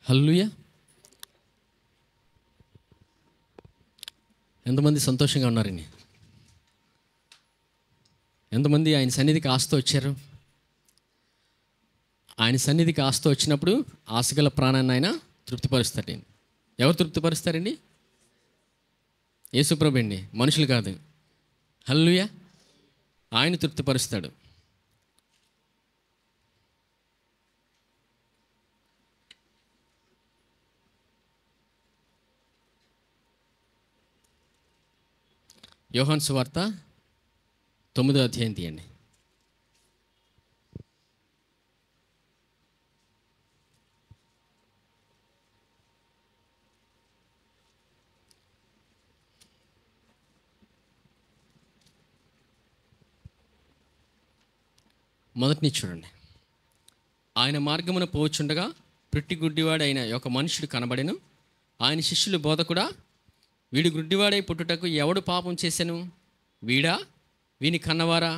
హల్లెలూయా. ఎంతమంది సంతోషంగా ఉన్నారండి? ఎంతమంది ఆయన సన్నిధికి ఆశతో వచ్చారు? ఆయన సన్నిధికి ఆశతో వచ్చినప్పుడు ఆశగల ప్రాణాన్ని ఆయన తృప్తిపరుస్తాడండి. ఎవరు తృప్తిపరుస్తారండి? యేసుప్రభు అండి, మనుషులు కాదు. హల్లెలూయా. ఆయన తృప్తిపరుస్తాడు. యోహాను సువార్త 9వ అధ్యాయం తీయండి. మొదటిని చూడండి. ఆయన మార్గమున పోవచ్చుండగా పుట్టి గుడ్డివాడైన ఒక మనుషుడు కనబడెను. ఆయన శిష్యులు, బోధకుడా, వీడు గుడ్డివాడై పుట్టుటకు ఎవడు పాపం చేసెను, వీడా వీని కన్నవారా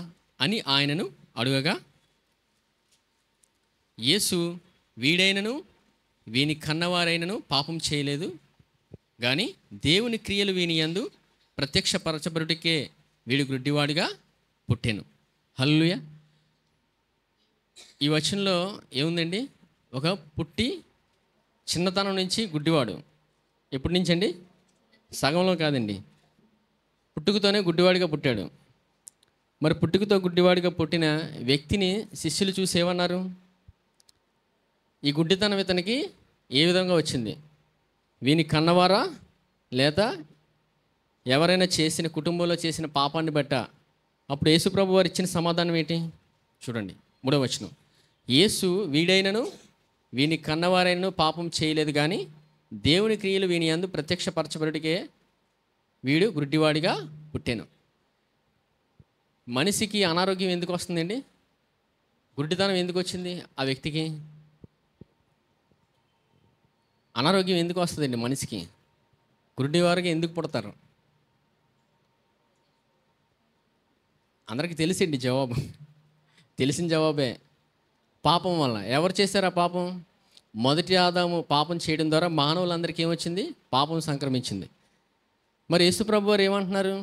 అని ఆయనను అడుగగా, యేసు, వీడైనను వీని కన్నవారైనను పాపం చేయలేదు, కానీ దేవుని క్రియలు వీని యందు ప్రత్యక్షపరచబడుటకే వీడు గుడ్డివాడిగా పుట్టెను. హల్లెలూయా. ఈ వచనంలో ఏముందండి? ఒక పుట్టి చిన్నతనం నుంచి గుడ్డివాడు. ఎప్పటి నుంచి అండి? సగంలో కాదండి, పుట్టుకతోనే గుడ్డివాడిగా పుట్టాడు. మరి పుట్టుకతో గుడ్డివాడిగా పుట్టిన వ్యక్తిని శిష్యులు చూసి ఏమన్నారు? ఈ గుడ్డితనం ఇతనికి ఏ విధంగా వచ్చింది? వీని కన్నవారా, లేదా ఎవరైనా చేసిన కుటుంబంలో చేసిన పాపాన్ని బట్ట? అప్పుడు యేసుప్రభు వారు ఇచ్చిన సమాధానం ఏంటి? చూడండి, 3వ వచనం. యేసు, వీడైనను వీని కన్నవారైనను పాపం చేయలేదు, కానీ దేవుని క్రియలు వీని యందు ప్రత్యక్షపరచబడుటకే వీడు గుడ్డివాడిగా పుట్టాను. మనిషికి అనారోగ్యం ఎందుకు వస్తుందండి? గుడ్డితనం ఎందుకు వచ్చింది ఆ వ్యక్తికి? అనారోగ్యం ఎందుకు వస్తుందండి మనిషికి? గుడ్డివారికి ఎందుకు పుడతారు? అందరికీ తెలిసిండి జవాబు, తెలిసిన జవాబే. పాపం వల్ల. ఎవరు చేశారు ఆ పాపం? మొదటి ఆదాము పాపం చేయడం ద్వారా మానవులందరికీ ఏమొచ్చింది? పాపం సంక్రమించింది. మరి యేసుప్రభు వారు ఏమంటున్నారు?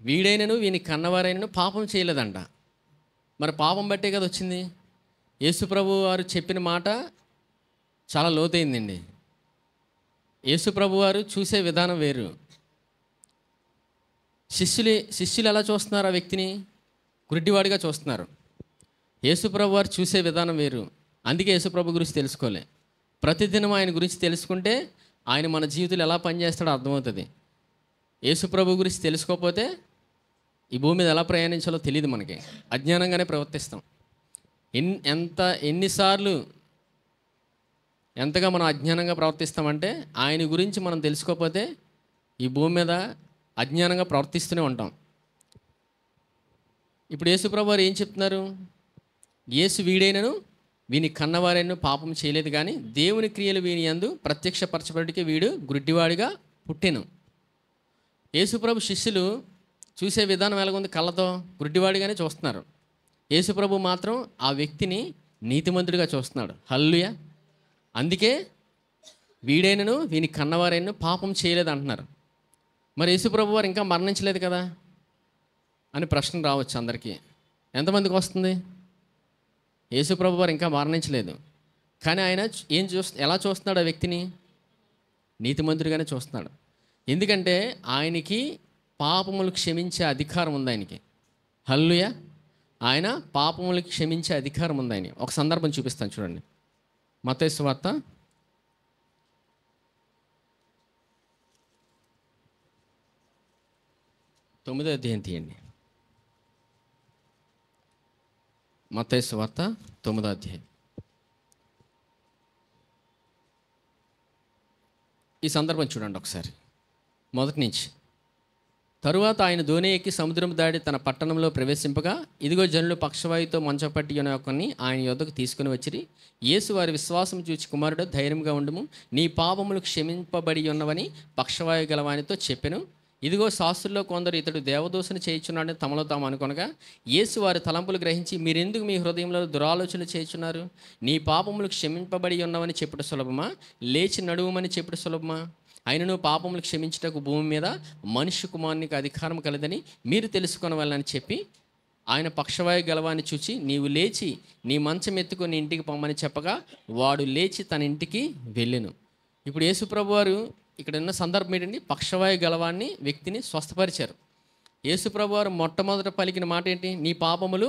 వీడైనను వీని కన్నవారైనను పాపం చేయలేదంట. మరి పాపం బట్టే కదా వచ్చింది. యేసుప్రభు వారు చెప్పిన మాట చాలా లోతైందండి. యేసుప్రభు వారు చూసే విధానం వేరు. శిష్యులు ఎలా చూస్తున్నారు ఆ వ్యక్తిని? గుడ్డివాడిగా చూస్తున్నారు. యేసుప్రభు వారు చూసే విధానం వేరు. అందుకే యేసుప్రభు గురించి తెలుసుకోలే. ప్రతిదినం ఆయన గురించి తెలుసుకుంటే ఆయన మన జీవితంలో ఎలా పనిచేస్తాడో అర్థమవుతుంది. యేసుప్రభు గురించి తెలుసుకోకపోతే ఈ భూమి మీద ఎలా ప్రయాణించాలో తెలియదు మనకి. అజ్ఞానంగానే ప్రవర్తిస్తాం. ఎన్నిసార్లు ఎంతగా మనం అజ్ఞానంగా ప్రవర్తిస్తామంటే ఆయన గురించి మనం తెలుసుకోకపోతే ఈ భూమి మీద అజ్ఞానంగా ప్రవర్తిస్తూనే ఉంటాం. ఇప్పుడు యేసుప్రభు వారు ఏం చెప్తున్నారు? యేసు, వీడైనను వీని కన్నవారైనను పాపం చేయలేదు, కానీ దేవుని క్రియలు వీని యందు ప్రత్యక్షపరచబడికే వీడు గుడ్డివాడిగా పుట్టెను. యేసుప్రభు శిష్యులు చూసే విధానం ఎలాగుంది? కళ్ళతో గుడ్డివాడిగానే చూస్తున్నారు. యేసుప్రభు మాత్రం ఆ వ్యక్తిని నీతిమంతుడిగా చూస్తున్నాడు. హల్లెలూయా. అందుకే వీడైనను వీని కన్నవారైనను పాపం చేయలేదు అంటున్నారు. మరి యేసుప్రభు వారు ఇంకా మరణించలేదు కదా అని ప్రశ్న రావచ్చు అందరికీ. ఎంతమందికి వస్తుంది? యేసుప్రభు వారు ఇంకా మరణించలేదు, కానీ ఆయన ఎలా చూస్తున్నాడు ఆ వ్యక్తిని? నీతిమంతుడిగానే చూస్తున్నాడు. ఎందుకంటే ఆయనకి పాపములు క్షమించే అధికారం ఉంది ఆయనకి. హల్లెలూయా. ఆయన పాపములు క్షమించే అధికారం ఉంది ఆయన. ఒక సందర్భం చూపిస్తాను చూడండి. మత్తయి సువార్త 9వ అధ్యాయం తీయండి. మత్తయి సువార్త 9వ అధ్యాయం. ఈ సందర్భం చూడండి ఒకసారి, మొదటి నుంచి. తరువాత ఆయన దోణి ఎక్కి సముద్రం దాడి తన పట్టణంలో ప్రవేశింపగా, ఇదిగో జనులు పక్షవాయుతో మంచపట్టి ఉన్న ఒకరిని ఆయన యొద్దకు తీసుకుని వచ్చిరి. యేసు వారి విశ్వాసం చూచి, కుమారుడు, ధైర్యంగా ఉండుము, నీ పాపములు క్షమింపబడి ఉన్నవని పక్షవాయు గలవానితో చెప్పెను. ఇదిగో శాస్త్రుల్లో కొందరు ఇతడు దేవదూషణ చేయుచున్నాడని తమలో తాము అనుకొనగా, యేసు వారి తలంపులు గ్రహించి, మీరెందుకు మీ హృదయంలో దురాలోచనలు చేయుచున్నారు? నీ పాపములు క్షమింపబడి ఉన్నవని చెప్పుడు సులభమా, లేచి నడువుమని చెప్పుడు సులభమా? ఆయనను పాపములు క్షమించుటకు భూమి మీద మనుష్య కుమారునికి అధికారం కలదని మీరు తెలుసుకొనవలనని చెప్పి, ఆయన పక్షవాయు గలవాన్ని చూచి, నీవు లేచి నీ మంచం ఎత్తుకొని ఇంటికి పొమ్మని చెప్పగా, వాడు లేచి తన ఇంటికి వెళ్ళెను. ఇప్పుడు యేసుప్రభు వారు ఇక్కడ ఉన్న సందర్భం ఏంటండి? పక్షవాయు గలవాన్ని వ్యక్తిని స్వస్థపరిచారు. యేసుప్రభు వారు మొట్టమొదట పలికిన మాట ఏంటి? నీ పాపములు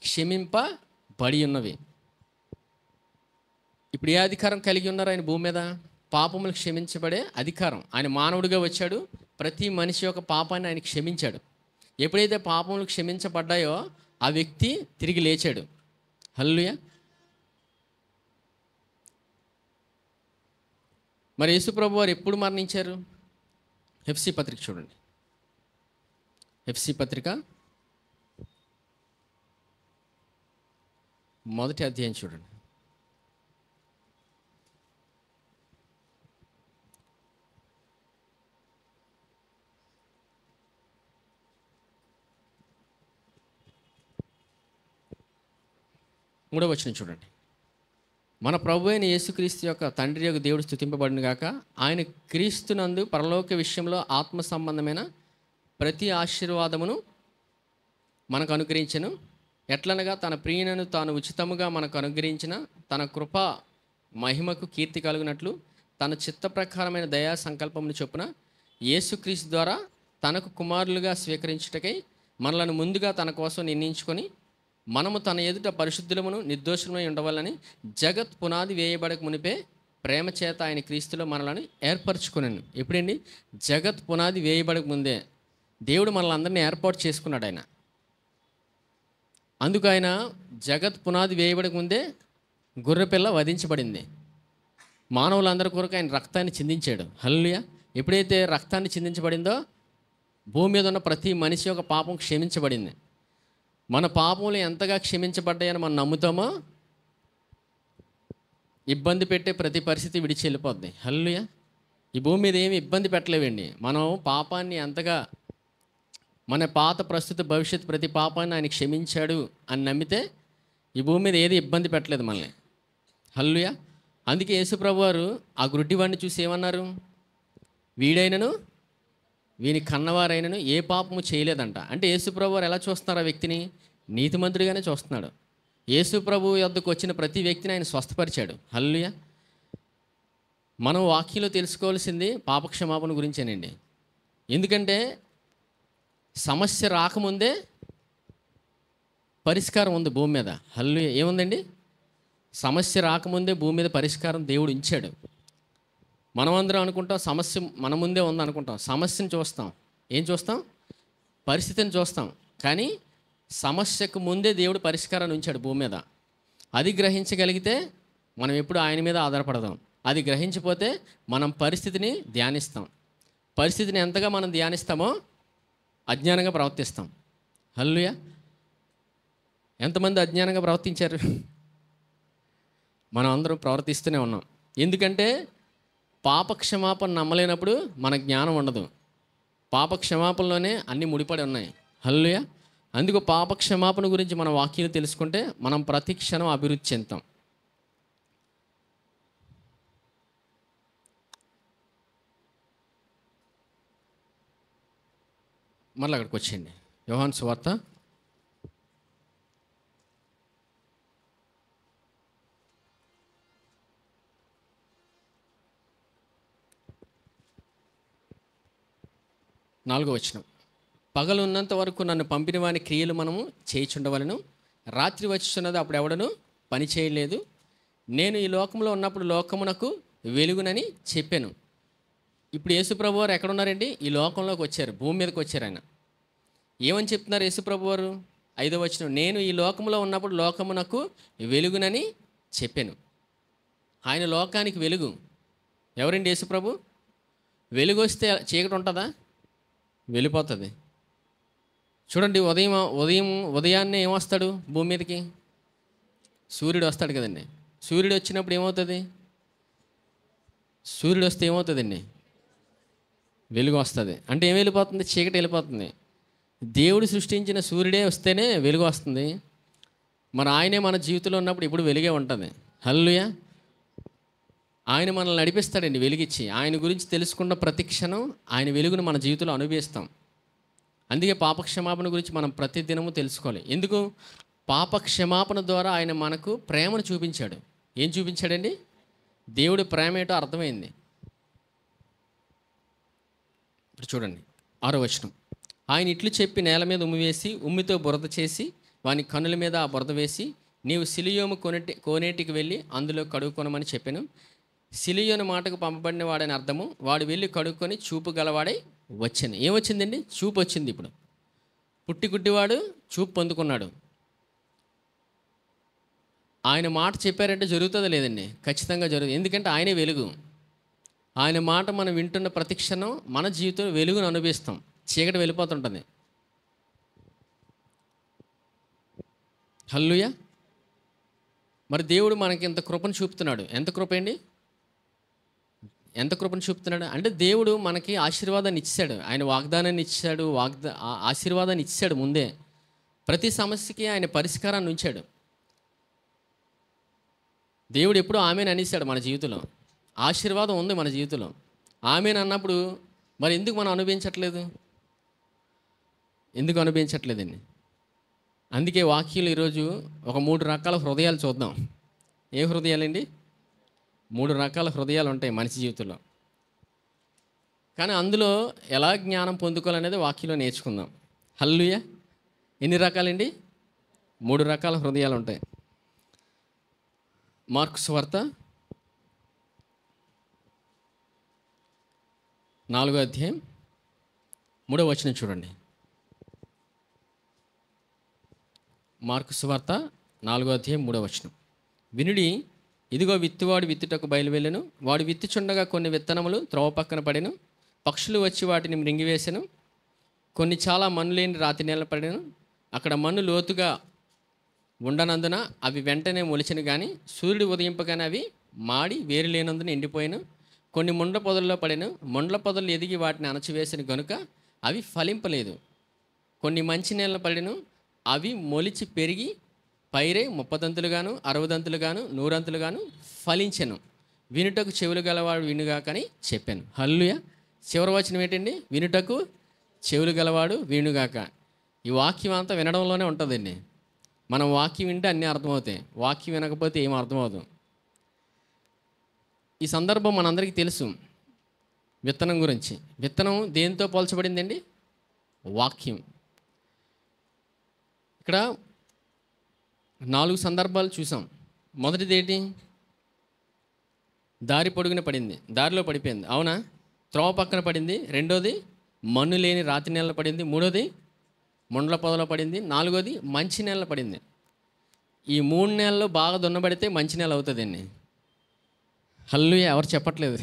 క్షమింపబడి ఉన్నవి. ఇప్పుడు ఏ అధికారం కలిగి ఉన్నారు ఆయన భూమి మీద? పాపములు క్షమించబడే అధికారం. ఆయన మానవుడిగా వచ్చాడు, ప్రతి మనిషి యొక్క పాపాన్ని ఆయన క్షమించాడు. ఎప్పుడైతే పాపములు క్షమించబడ్డాయో ఆ వ్యక్తి తిరిగి లేచాడు. హల్లెలూయా. మరి యేసుప్రభు వారు ఎప్పుడు మరణించారు? ఎఫ్సీ పత్రిక చూడండి. ఎఫ్సీ పత్రిక 1వ అధ్యాయం చూడండి. మూడవ వచనం చూడండి. మన ప్రభు అయిన యేసుక్రీస్తు యొక్క తండ్రి యొక్క దేవుడు స్తుతింపబడును గాక. ఆయన క్రీస్తునందు పరలోక విషయంలో ఆత్మ సంబంధమైన ప్రతి ఆశీర్వాదమును మనకు అనుగ్రహించెను. ఎట్లనగా తన ప్రియునను తాను ఉచితముగా మనకు అనుగ్రహించిన తన కృప మహిమకు కీర్తి కలుగునట్లు తన చిత్త ప్రకారమైన దయా సంకల్పమును చొప్పున యేసుక్రీస్తు ద్వారా తనకు కుమారులుగా స్వీకరించుటకై మనలను ముందుగా తన కోసం నిర్ణయించుకొని, మనము తన ఎదుట పరిశుద్ధులమును నిర్దోషులమై ఉండవాలని జగత్ పునాది వేయబడక మునిపే ప్రేమ చేత ఆయన క్రీస్తులో మనలను ఏర్పరచుకున్నాను. ఎప్పుడండి? జగత్ పునాది వేయబడక ముందే దేవుడు మనల్ని అందరినీ ఏర్పాటు చేసుకున్నాడు ఆయన. అందుకు ఆయన జగత్ పునాది వేయబడక ముందే గొర్రెపిల్ల వధించబడింది. మానవులందరి కొరకు ఆయన రక్తాన్ని చిందించాడు. హల్లెలూయా. ఎప్పుడైతే రక్తాన్ని చిందించబడిందో భూమి మీద ఉన్న ప్రతి మనిషి యొక్క పాపం క్షమించబడింది. మన పాపములు ఎంతగా క్షమించబడ్డాయని మనం నమ్ముతామో ఇబ్బంది పెట్టే ప్రతి పరిస్థితి విడిచి వెళ్ళిపోద్ది. హల్లెలూయా. ఈ భూమి మీద ఏమి ఇబ్బంది పెట్టలేవండి. మనం పాపాన్ని ఎంతగా, మన పాత ప్రస్తుత భవిష్యత్ ప్రతి పాపాన్ని ఆయన క్షమించాడు అని నమ్మితే ఈ భూమి మీద ఏది ఇబ్బంది పెట్టలేదు మనల్ని. హల్లెలూయా. అందుకే యేసుప్రభు వారు ఆ గుడ్డివాడిని చూసి ఏమన్నారు? వీడైనను వీని కన్నవారైనను ఏ పాపము చేయలేదంట. అంటే యేసుప్రభు వారు ఎలా చూస్తున్నారు ఆ వ్యక్తిని? నీతిమంతుడిగానే చూస్తున్నాడు. యేసుప్రభు యొద్దకు వచ్చిన ప్రతి వ్యక్తిని ఆయన స్వస్థపరిచాడు. హల్లెలూయా. మనం వాక్యంలో తెలుసుకోవాల్సింది పాపక్షమాపణ గురించేనండి. ఎందుకంటే సమస్య రాకముందే పరిష్కారం ఉంది భూమి మీద. హల్లెలూయా. ఏముందండి? సమస్య రాకముందే భూమి మీద పరిష్కారం దేవుడు ఉంచాడు. మనమందరం అనుకుంటాం సమస్య మన ముందే ఉంది అనుకుంటాం. సమస్యను చూస్తాం. ఏం చూస్తాం? పరిస్థితిని చూస్తాం. కానీ సమస్యకు ముందే దేవుడు పరిష్కారాన్ని ఉంచాడు భూమి మీద. అది గ్రహించగలిగితే మనం ఎప్పుడు ఆయన మీద ఆధారపడదాం. అది గ్రహించిపోతే మనం పరిస్థితిని ధ్యానిస్తాం. పరిస్థితిని ఎంతగా మనం ధ్యానిస్తామో అజ్ఞానంగా ప్రవర్తిస్తాం. హల్లెలూయా. ఎంతమంది అజ్ఞానంగా ప్రవర్తించారు? మనం అందరం ప్రవర్తిస్తూనే ఉన్నాం. ఎందుకంటే పాపక్షమాపణ నమ్మలేనప్పుడు మన జ్ఞానం ఉండదు. పాపక్షమాపణలోనే అన్నీ ముడిపడి ఉన్నాయి. హల్లెలూయా. అందుకు పాపక్షమాపణ గురించి మన వాక్యాలు తెలుసుకుంటే మనం ప్రతి క్షణం అభివృద్ధి చెందుతాం. మళ్ళీ అక్కడికి వచ్చేయండి. యోహాను సువార్త 4వ వచనం. పగలు ఉన్నంత వరకు నన్ను పంపిన వాని క్రియలు మనము చేయుచుండవలను. రాత్రి వచ్చుచున్నది, అప్పుడు ఎవడను పని చేయలేదు. నేను ఈ లోకంలో ఉన్నప్పుడు లోకమునకు వెలుగునని చెప్పాను. ఇప్పుడు యేసుప్రభు వారు ఎక్కడున్నారండి? ఈ లోకంలోకి వచ్చారు, భూమి మీదకి వచ్చారు. ఆయన ఏమని చెప్తున్నారు యేసుప్రభు వారు? 5వ వచనం. నేను ఈ లోకంలో ఉన్నప్పుడు లోకమునకు వెలుగునని చెప్పాను. ఆయన లోకానికి వెలుగు. ఎవరండి? యేసుప్రభు. వెలుగు వస్తే చీకటి ఉంటుందా? వెళ్ళిపోతుంది. చూడండి, ఉదయాన్నే ఏమొస్తాడు భూమి మీదకి? సూర్యుడు వస్తాడు కదండి. సూర్యుడు వచ్చినప్పుడు ఏమవుతుంది? సూర్యుడు వస్తే ఏమవుతుందండి? వెలుగు వస్తుంది. అంటే ఏం వెళ్ళిపోతుంది? చీకటి వెళ్ళిపోతుంది. దేవుడు సృష్టించిన సూర్యుడే వస్తేనే వెలుగు వస్తుంది. మరి ఆయనే మన జీవితంలో ఉన్నప్పుడు ఇప్పుడు వెలుగే ఉంటుంది. హల్లెలూయా. ఆయన మనల్ని నడిపిస్తాడండి వెలుగిచ్చి. ఆయన గురించి తెలుసుకున్న ప్రతి క్షణం ఆయన వెలుగును మన జీవితంలో అనుభవిస్తాం. అందుకే పాపక్షమాపణ గురించి మనం ప్రతి దినము తెలుసుకోవాలి. ఎందుకు? పాపక్షమాపణ ద్వారా ఆయన మనకు ప్రేమను చూపించాడు. ఏం చూపించాడండి? దేవుడి ప్రేమ ఏంటో అర్థమైంది. ఇప్పుడు చూడండి 6వ వచనం. ఆయన ఇట్లు చెప్పి నేల మీద ఉమ్మి వేసి ఉమ్మితో బురద చేసి వాని కన్నుల మీద ఆ బురద వేసి, నీవు సిలియోము కోనేటికి వెళ్ళి అందులో కడుక్కొనమని చెప్పాను. సిలియోను మాటకు పంపబడిన వాడని అర్థము. వాడు వెళ్ళి కడుక్కొని చూపు గలవాడై వచ్చాను. ఏమొచ్చిందండి? చూపు వచ్చింది. ఇప్పుడు పుట్టి గుడ్డివాడు చూపు పొందుకున్నాడు. ఆయన మాట చెప్పారంటే జరుగుతుందో లేదండి? ఖచ్చితంగా జరుగుతుంది. ఎందుకంటే ఆయనే వెలుగు. ఆయన మాట మనం వింటున్న ప్రతి క్షణం మన జీవితంలో వెలుగును అనుభవిస్తాం. చీకటి వెళ్ళిపోతుంటుంది. హల్లెలూయా. మరి దేవుడు మనకి ఇంత కృపను చూపుతున్నాడు. ఎంత కృప అండి? ఎంత కృపను చూపుతున్నాడు అంటే దేవుడు మనకి ఆశీర్వాదాన్ని ఇచ్చాడు. ఆయన వాగ్దానాన్ని ఇచ్చాడు. ఆశీర్వాదాన్ని ఇచ్చాడు ముందే. ప్రతి సమస్యకి ఆయన పరిష్కారాన్ని ఉంచాడు. దేవుడు ఎప్పుడూ ఆమెను అనేసాడు మన జీవితంలో. ఆశీర్వాదం ఉంది మన జీవితంలో. ఆమెను అన్నప్పుడు మరి ఎందుకు మనం అనుభవించట్లేదు? ఎందుకు అనుభవించట్లేదండి? అందుకే వాక్యాలు ఈరోజు ఒక 3 రకాల హృదయాలు చూద్దాం. ఏ హృదయాలండి? 3 రకాల హృదయాలు ఉంటాయి మనిషి జీవితంలో. కానీ అందులో ఎలా జ్ఞానం పొందుకోవాలనేది వాక్యంలో నేర్చుకుందాం. హల్లెలూయా. ఎన్ని రకాలండి? 3 రకాల హృదయాలు ఉంటాయి. మార్కు సువార్త 4వ అధ్యాయం 3వ వచనం చూడండి. మార్కు సువార్త 4వ అధ్యాయం 3వ వచనం. వినుడి, ఇదిగో విత్తువాడు విత్తుటకు బయలువెళ్ళెను. వాడు విత్తుచుండగా కొన్ని విత్తనములు త్రోవ పక్కన పడెను. పక్షులు వచ్చి వాటిని మృంగివేసెను. కొన్ని చాలా మన్ను లేని రాతి నేల పడెను. అక్కడ మన్ను లోతుగా ఉండనందున అవి వెంటనే మొలిచెను. కానీ సూర్యుడు ఉదయింపగానే అవి మాడి వేరు లేనందున ఎండిపోయాను. కొన్ని ముండ్ల పొదల్లో పడెను. ముండ్ల పొదలు ఎదిగి వాటిని అణచివేసిన గనుక అవి ఫలింపలేదు. కొన్ని మంచి నేలలు పడెను. అవి మొలిచి పెరిగి పైరే 30 దంతులుగాను 60 దంతులుగాను 100 దంతులుగాను ఫలించెను. వినుటకు చెవులు గలవాడు వినుగాకని చెప్పాను. హల్లెలూయా. చివరి వచనం ఏంటండి? వినుటకు చెవులు గలవాడు వినుగాక. ఈ వాక్యం అంతా వినడంలోనే ఉంటుందండి. మనం వాక్యం వింటే అన్నీ అర్థమవుతాయి. వాక్యం వినకపోతే ఏం అర్థమవుతుంది? ఈ సందర్భం మనందరికీ తెలుసు. విత్తనం గురించి. విత్తనం దేంతో పోల్చబడిందండి? వాక్యం. ఇక్కడ 4 సందర్భాలు చూసాం. మొదటిది ఏంటి? దారి పొడుగున పడింది, దారిలో పడిపోయింది. అవునా? త్రోవ పక్కన పడింది. రెండోది మన్ను లేని రాతి నేలలో పడింది. మూడోది ముండ్ల పొదలో పడింది. 4వది మంచి నేలలో పడింది. ఈ 3 నెలల్లో బాగా దున్నబడితే మంచి నేల అవుతుందండి. హల్లెలూయా. ఎవరు చెప్పట్లేదు?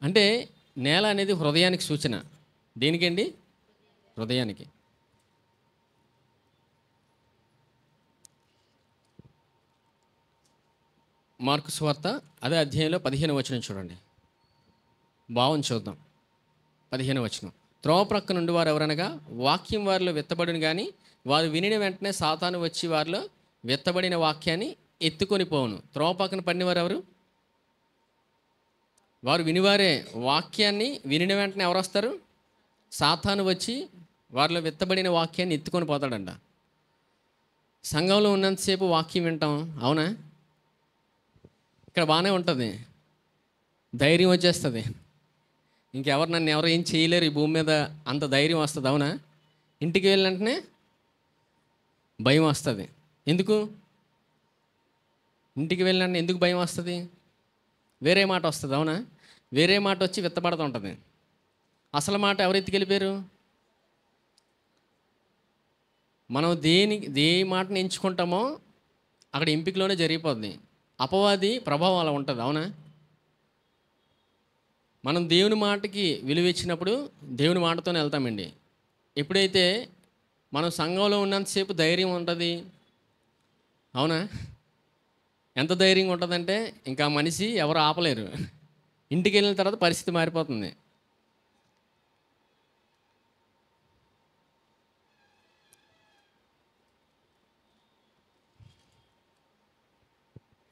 అంటే నేల అనేది హృదయానికి సూచన. దేనికండి? హృదయానికి. మార్కు సువార్త అదే అధ్యాయంలో 15వ వచనం చూడండి. బాగుంది, చూద్దాం. 15వ వచనం. త్రోవ ప్రక్క నుండి వారు ఎవరనగా వాక్యం వారిలో విత్తబడిన కానీ వారు వినిన వెంటనే సాతాను వచ్చి వారిలో విత్తబడిన వాక్యాన్ని ఎత్తుకొని పోవును. త్రోవ పక్కన పడిన వారు ఎవరు? వారు వినివారే. వాక్యాన్ని వినిన వెంటనే ఎవరు వస్తారు? సాతాను వచ్చి వారిలో విత్తబడిన వాక్యాన్ని ఎత్తుకొని పోతాడంట. సంఘంలో ఉన్నంతసేపు వాక్యం వింటాం. అవునా? ఇక్కడ బాగానే ఉంటుంది, ధైర్యం వచ్చేస్తుంది. ఇంకెవరు నన్ను ఎవరు ఏం చేయలేరు ఈ భూమి మీద, అంత ధైర్యం వస్తుంది. అవునా? ఇంటికి వెళ్ళినంటనే భయం వస్తుంది. ఎందుకు? ఇంటికి వెళ్ళినంటే ఎందుకు భయం వస్తుంది? వేరే మాట వస్తుంది. అవునా? వేరే మాట వచ్చి విత్తబడుతూ ఉంటుంది. అసలు మాట ఎవరు ఎత్తుకెళ్ళిపోయారు? మనం ఏ మాటను ఎంచుకుంటామో అక్కడ ఎంపికలోనే జరిగిపోద్ది. అపవాది ప్రభావం అలా ఉంటుంది. అవునా? మనం దేవుని మాటకి విలువ ఇచ్చినప్పుడు దేవుని మాటతోనే వెళ్తామండి. ఎప్పుడైతే మనం సంఘంలో ఉన్నంతసేపు ధైర్యం ఉంటుంది. అవునా? ఎంత ధైర్యంగా ఉంటుందంటే ఇంకా మనిషి ఎవరు ఆపలేరు. ఇంటికి వెళ్ళిన తర్వాత పరిస్థితి మారిపోతుంది.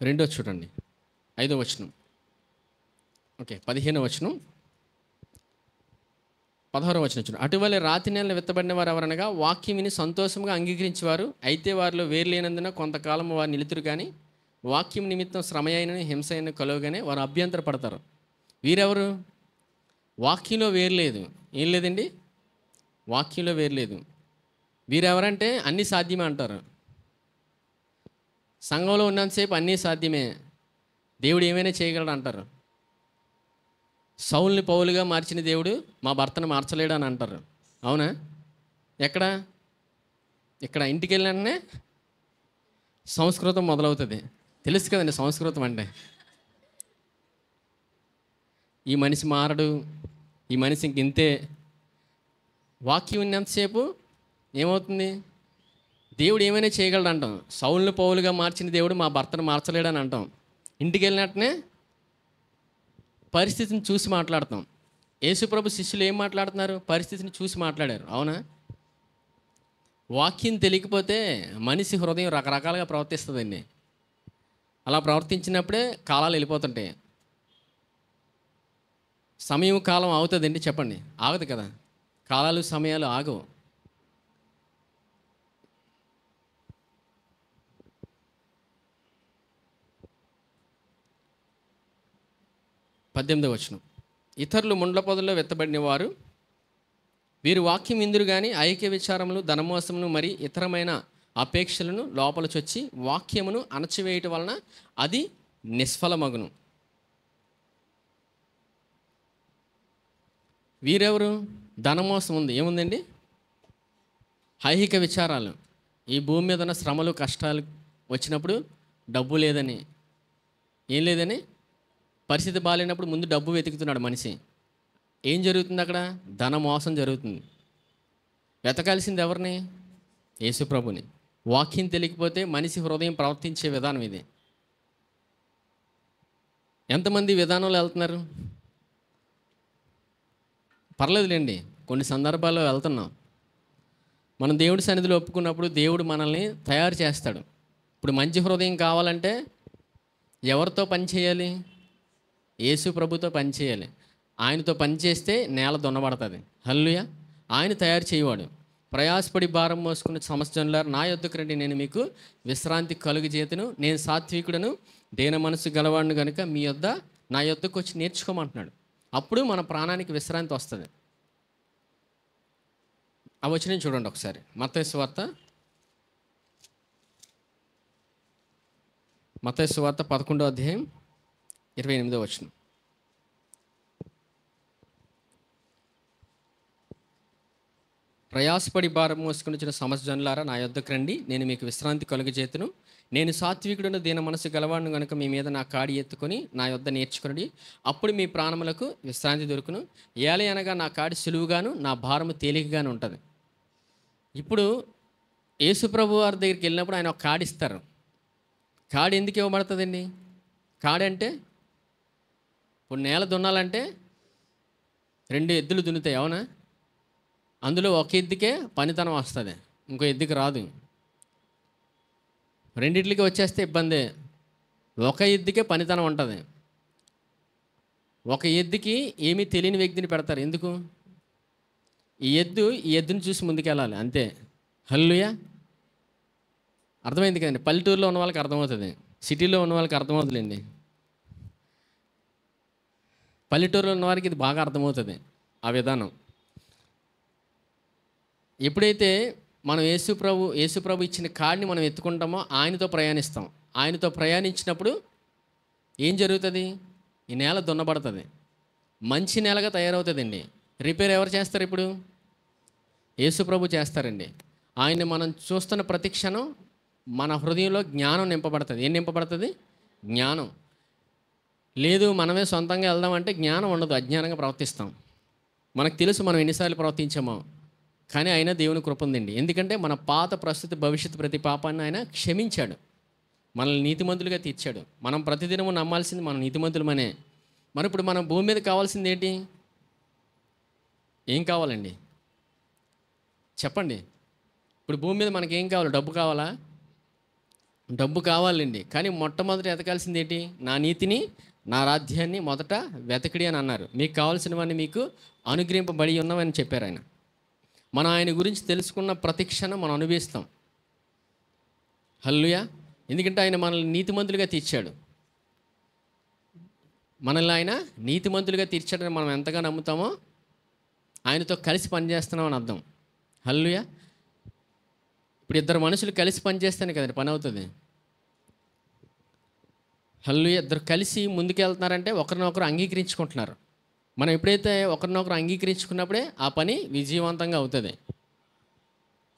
రెండో చూడండి, 5వ వచనం. ఓకే, 15వ వచనం, 16వ వచనం చూడండి. అటువలే రాతి నేలను విత్తబడిన వారు ఎవరనగా వాక్యం విని సంతోషంగా అంగీకరించేవారు, అయితే వారిలో వేరు లేనందున కొంతకాలం వారు నిలుతురు కానీ వాక్యం నిమిత్తం శ్రమ అయిన హింస అయిన కలువగానే వారు అభ్యంతర పడతారు. వీరెవరు? వాక్యంలో వేరు లేదు. ఏం లేదండి, వాక్యంలో వేరు లేదు. వీరెవరంటే అన్నీ సాధ్యమే అంటారు. సంఘంలో ఉన్నంతసేపు అన్నీ సాధ్యమే, దేవుడు ఏమైనా చేయగలడు అంటారు. సౌల్ని పౌలుగా మార్చిన దేవుడు మా భర్తను మార్చలేడు అని అంటారు. అవునా? ఎక్కడ? ఇక్కడ ఇంటికి వెళ్ళిననే సంస్కృతం మొదలవుతుంది. తెలుసు కదండి సంస్కృతం అంటే. ఈ మనిషి మారడు, ఈ మనిషి ఇంక ఇంతే. వాక్యం ఉన్నంతసేపు ఏమవుతుంది? దేవుడు ఏమైనా చేయగలడు అంటాం. సౌల్ని పౌలుగా మార్చిన దేవుడు మా భర్తను మార్చలేడు అని అంటాం. ఇంటికి వెళ్ళినట్టునే పరిస్థితిని చూసి మాట్లాడతాం. యేసుప్రభు శిష్యులు ఏం మాట్లాడుతున్నారు? పరిస్థితిని చూసి మాట్లాడారు. అవునా? వాక్యం తెలియకపోతే మనిషి హృదయం రకరకాలుగా ప్రవర్తిస్తుందండి. అలా ప్రవర్తించినప్పుడే కాలాలు వెళ్ళిపోతుంటాయి. సమయం కాలం అవుతుందండి, చెప్పండి, ఆగదు కదా. కాలాలు సమయాలు ఆగవు. పద్దెనిమిదవ వచనం. ఇతరులు ముండ్ల పొదల్లో వెత్తబడిన వారు వీరు వాక్యం ఇందురు కానీ ఐక్య విచారములు ధనమోసమును మరి ఇతరమైన అపేక్షలను లోపల చొచ్చి వాక్యమును అణచివేయటం వలన అది నిష్ఫలమగును. వీరెవరు? ధనమోసం ఉంది. ఏముందండి? ఐహిక విచారాలు. ఈ భూమి మీద ఉన్న శ్రమలు కష్టాలు వచ్చినప్పుడు డబ్బు లేదని, ఏం లేదని, పరిస్థితి బాగాలేనప్పుడు ముందు డబ్బు వెతుకుతున్నాడు మనిషి. ఏం జరుగుతుంది అక్కడ? ధన మోసం జరుగుతుంది. వెతకాల్సింది ఎవరిని? యేసుప్రభుని. వాక్యం తెలియకపోతే మనిషి హృదయం ప్రవర్తించే విధానం ఇది. ఎంతమంది విధానంలో వెళ్తున్నారు? పర్లేదులేండి, కొన్ని సందర్భాల్లో వెళ్తున్నాం. మనం దేవుడి సన్నిధిలో ఒప్పుకున్నప్పుడు దేవుడు మనల్ని తయారు చేస్తాడు. ఇప్పుడు మంచి హృదయం కావాలంటే ఎవరితో పని చేయాలి? యేసు ప్రభుతో పని చేయాలి. ఆయనతో పని చేస్తే నేల దున్నబడుతుంది. హల్లెలూయా. ఆయన తయారు చేయవాడు. ప్రయాసపడి భారం మోసుకున్న సమస్యలారా నా యొద్దకు రండి, నేను మీకు విశ్రాంతి కలుగజేతును. నేను సాత్వికుడను దేన మనసు గలవాడిని కనుక నా యొద్దకు వచ్చి నేర్చుకోమంటున్నాడు. అప్పుడు మన ప్రాణానికి విశ్రాంతి వస్తుంది. ఆ వచనం చూడండి ఒకసారి. మత్తయి సువార్త 11వ అధ్యాయం 28వ వచనం. ప్రయాసపడి భారం మోసుకుని వచ్చిన సమస్యలారా నా యొద్దకు రండి, నేను మీకు విశ్రాంతి కలుగజేతును. నేను సాత్వికుడును దీన మనసు గలవాడిని కనుక మీ మీద నా కాడి ఎత్తుకొని నా యొద్ద నేర్చుకుని అప్పుడు మీ ప్రాణములకు విశ్రాంతి దొరుకును. ఏలే అనగా నా కాడి సులువుగాను నా భారము తేలికగాను ఉంటుంది. ఇప్పుడు యేసుప్రభు వారి దగ్గరికి వెళ్ళినప్పుడు ఆయన ఒక కాడి ఇస్తారు. కాడి ఎందుకు ఇవ్వబడుతుందండి? కాడి అంటే ఇప్పుడు నేల దున్నాలంటే 2 ఎద్దులు దున్నుతాయి. అవునా? అందులో ఒక ఎద్దుకే పనితనం వస్తుంది, ఇంకో ఎద్దుకి రాదు. రెండిట్లకి వచ్చేస్తే ఇబ్బందే. ఒక ఎద్దుకే పనితనం ఉంటుంది. ఒక ఎద్దుకి ఏమీ తెలియని వ్యక్తిని పెడతారు. ఎందుకు? ఈ ఎద్దుని చూసి ముందుకెళ్ళాలి, అంతే. హల్లెలూయా. అర్థమైంది కదండి. పల్లెటూరులో ఉన్న వాళ్ళకి అర్థమవుతుంది, సిటీలో ఉన్న వాళ్ళకి అర్థమవుతుందండి. పల్లెటూరులో ఉన్న వారికి ఇది బాగా అర్థమవుతుంది ఆ విధానం. ఎప్పుడైతే మనం యేసుప్రభు ఇచ్చిన కాడిని మనం ఎత్తుకుంటామో ఆయనతో ప్రయాణిస్తాం. ఆయనతో ప్రయాణించినప్పుడు ఏం జరుగుతుంది? ఈ నేల దున్నబడుతుంది, మంచి నేలగా తయారవుతుందండి. రిపేర్ ఎవరు చేస్తారు? ఇప్పుడు యేసుప్రభు చేస్తారండి. ఆయన్ని మనం చూస్తున్న ప్రతి క్షణం మన హృదయంలో జ్ఞానం నింపబడుతుంది. ఏం నింపబడుతుంది? జ్ఞానం. లేదు మనమే సొంతంగా వెళ్దామంటే జ్ఞానం ఉండదు, అజ్ఞానంగా ప్రవర్తిస్తాం. మనకు తెలుసు మనం ఎన్నిసార్లు ప్రవర్తించామో, కానీ అయినా దేవుని కృప ఉందండి. ఎందుకంటే మన పాత ప్రస్తుత భవిష్యత్తు ప్రతి పాపాన్ని ఆయన క్షమించాడు, మనల్ని నీతిమంతులుగా తీర్చాడు. మనం ప్రతిదినము నమ్మాల్సింది మనం నీతిమంతులమనే. మరి ఇప్పుడు మనం భూమి మీద కావాల్సింది ఏంటి? ఏం కావాలండి చెప్పండి? ఇప్పుడు భూమి మీద మనకి ఏం కావాలి? డబ్బు కావాలా? డబ్బు కావాలండి, కానీ మొట్టమొదట ఎతకాల్సింది ఏంటి? నా నీతిని, నా రాజ్యాన్ని మొదట వెతకడి అని అన్నారు. మీకు కావాల్సినవన్నీ మీకు అనుగ్రహింపబడి ఉన్నవని చెప్పారు ఆయన. మనం ఆయన గురించి తెలుసుకున్న ప్రతి క్షణం మనం అనుభవిస్తాం. హల్లెలూయా. ఎందుకంటే ఆయన మనల్ని నీతిమంతులుగా తీర్చాడు. మనల్ని ఆయన నీతిమంతులుగా తీర్చాడని మనం ఎంతగా నమ్ముతామో ఆయనతో కలిసి పనిచేస్తున్నామని అర్థం. హల్లెలూయా. ఇప్పుడు ఇద్దరు మనుషులు కలిసి పనిచేస్తేనే కదండి పని అవుతుంది. హల్లెలూయా. ఇద్దరు కలిసి ముందుకెళ్తున్నారంటే ఒకరినొకరు అంగీకరించుకుంటున్నారు. మనం ఎప్పుడైతే ఒకరినొకరు అంగీకరించుకున్నప్పుడే ఆ పని విజయవంతంగా అవుతుంది.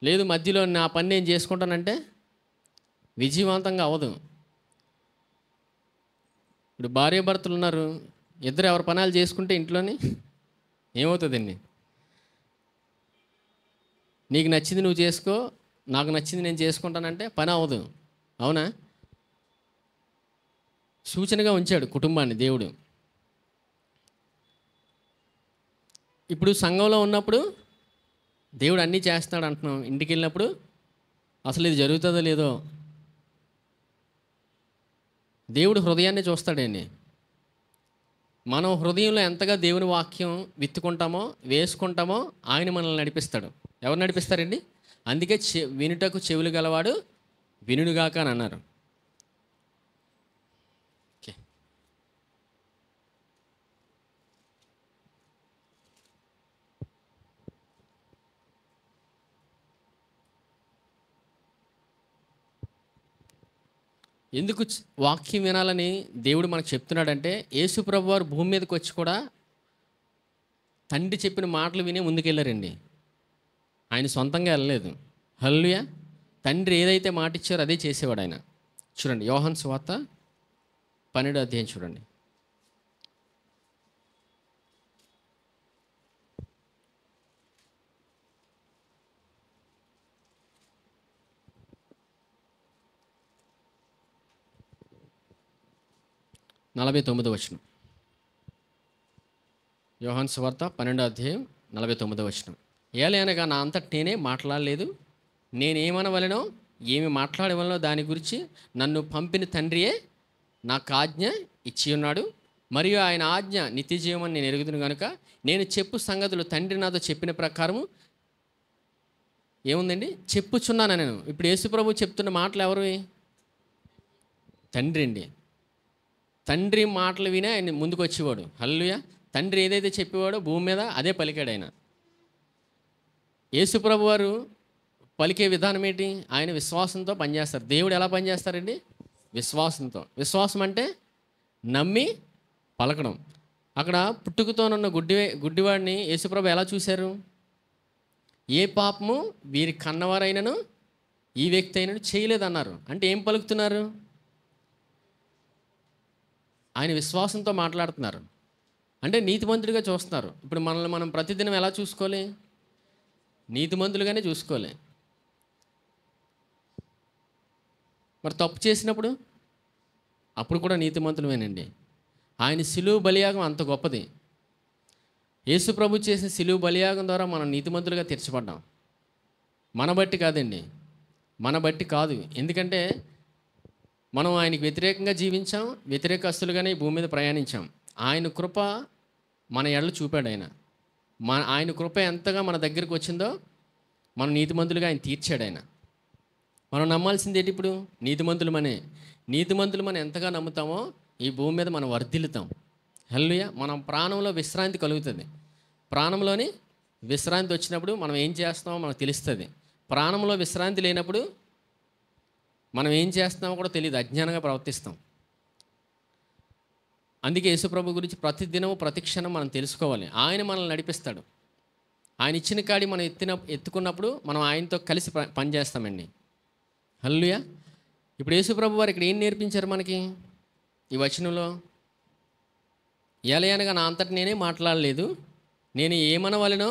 లేదు మధ్యలో నా పని నేను చేసుకుంటానంటే విజయవంతంగా అవ్వదు. ఇప్పుడు భార్యాభర్తలు ఉన్నారు, ఇద్దరు ఎవరి పనాలు చేసుకుంటే ఇంట్లోని ఏమవుతుందండి? నీకు నచ్చింది నువ్వు చేసుకో, నాకు నచ్చింది నేను చేసుకుంటానంటే పని అవ్వదు. అవునా? సూచనగా ఉంచాడు కుటుంబాన్ని దేవుడు. ఇప్పుడు సంఘంలో ఉన్నప్పుడు దేవుడు అన్నీ చేస్తున్నాడు అంటున్నాం, ఇంటికి వెళ్ళినప్పుడు అసలు ఇది జరుగుతుందో లేదో. దేవుడు హృదయాన్ని చూస్తాడండి. మనం హృదయంలో ఎంతగా దేవుని వాక్యం విత్తుకుంటామో వేసుకుంటామో ఆయన మనల్ని నడిపిస్తాడు. ఎవరు నడిపిస్తారండి? అందుకే వినుటకు చెవులు గలవాడు వినుడుగాక అని అన్నారు. ఓకే. ఎందుకు వాక్యం వినాలని దేవుడు మనకు చెప్తున్నాడంటే, యేసు ప్రభువు వారు భూమి మీదకి వచ్చి కూడా తండ్రి చెప్పిన మాటలు వినే ముందుకెళ్ళారండి. ఆయన సొంతంగా వెళ్ళలేదు. హల్లెలూయా. తండ్రి ఏదైతే మాట ఇచ్చారో అదే చేసేవాడు ఆయన. చూడండి యోహాను సువార్త 12వ అధ్యాయం చూడండి. నలభై 49వ వచనం. యోహాను సువార్త 12వ అధ్యాయం 49వ వచనం. ఏలయనగా నా అంతట నేనే మాట్లాడలేదు, నేనేమనవలెనో ఏమి మాట్లాడవలనో దాని గురించి నన్ను పంపిన తండ్రియే నాకు ఆజ్ఞ ఇచ్చి ఉన్నాడు. మరియు ఆయన ఆజ్ఞ నిత్యజీవమని నేను ఎరుగుదును కనుక నేను చెప్పు సంగతులు తండ్రి నాతో చెప్పిన ప్రకారము ఏముందండి చెప్పుచున్నాను నేను. ఇప్పుడు యేసుప్రభు చెప్తున్న మాటలు ఎవరు? తండ్రి అండి. తండ్రి మాటలు వినే ఆయన ముందుకు వచ్చేవాడు. హల్లెలూయా. తండ్రి ఏదైతే చెప్పేవాడో భూమి మీద అదే పలికాడు ఆయన. యేసుప్రభు వారు పలికే విధానం ఏంటి? ఆయన విశ్వాసంతో పనిచేస్తారు. దేవుడు ఎలా పనిచేస్తారండి? విశ్వాసంతో. విశ్వాసం అంటే నమ్మి పలకడం. అక్కడ పుట్టుకతోనున్న గుడ్డివాడిని యేసుప్రభు ఎలా చూశారు? ఏ పాపము వీరి కన్నవారైనను ఈ వ్యక్తి అయినను చేయలేదన్నారు. అంటే ఏం పలుకుతున్నారు? ఆయన విశ్వాసంతో మాట్లాడుతున్నారు. అంటే నీతిమంతుడిగా చూస్తున్నారు. ఇప్పుడు మనల్ని మనం ప్రతిదినం ఎలా చూసుకోవాలి? నీతిమంతులుగానే చూసుకోవాలి. మరి తప్పు చేసినప్పుడు అప్పుడు కూడా నీతిమంతులమేనండి. ఆయన సిలువ బలియాగం అంత గొప్పది. యేసు ప్రభు చేసిన సిలువ బలియాగం ద్వారా మనం నీతిమంతులుగా తీర్చబడ్డాం. మన బట్టి కాదండి, మన బట్టి కాదు. ఎందుకంటే మనం ఆయనకి వ్యతిరేకంగా జీవించాం, వ్యతిరేకస్తులుగానే ఈ భూమి మీద ప్రయాణించాం. ఆయన కృప మన ఎడలు చూపాడు ఆయన. ఆయన కృప ఎంతగా మన దగ్గరికి వచ్చిందో మనం నీతిమంతులుగా ఆయన తీర్చాడు ఆయన. మనం నమ్మాల్సింది ఏంటి? ఇప్పుడు నీతిమంతులు మనం ఎంతగా నమ్ముతామో ఈ భూమి మీద మనం వర్ధిల్లుతాం. హల్లెలూయా. మనం ప్రాణంలో విశ్రాంతి కలుగుతుంది. ప్రాణంలోని విశ్రాంతి వచ్చినప్పుడు మనం ఏం చేస్తామో మనకు తెలుస్తుంది. ప్రాణంలో విశ్రాంతి లేనప్పుడు మనం ఏం చేస్తున్నామో కూడా తెలియదు, అజ్ఞానంగా ప్రవర్తిస్తాం. అందుకే యేసుప్రభు గురించి ప్రతిదినము ప్రతి క్షణం మనం తెలుసుకోవాలి. ఆయన మనల్ని నడిపిస్తాడు. ఆయన ఇచ్చిన కాడి మనం ఎత్తుకున్నప్పుడు మనం ఆయనతో కలిసి పనిచేస్తామండి. హల్లెలూయా. ఇప్పుడు యేసుప్రభు వారు ఇక్కడ ఏం నేర్పించారు మనకి ఈ వచనంలో? ఏలయనగా నా అంతట నేనే మాట్లాడలేదు, నేను ఏమనవలెనో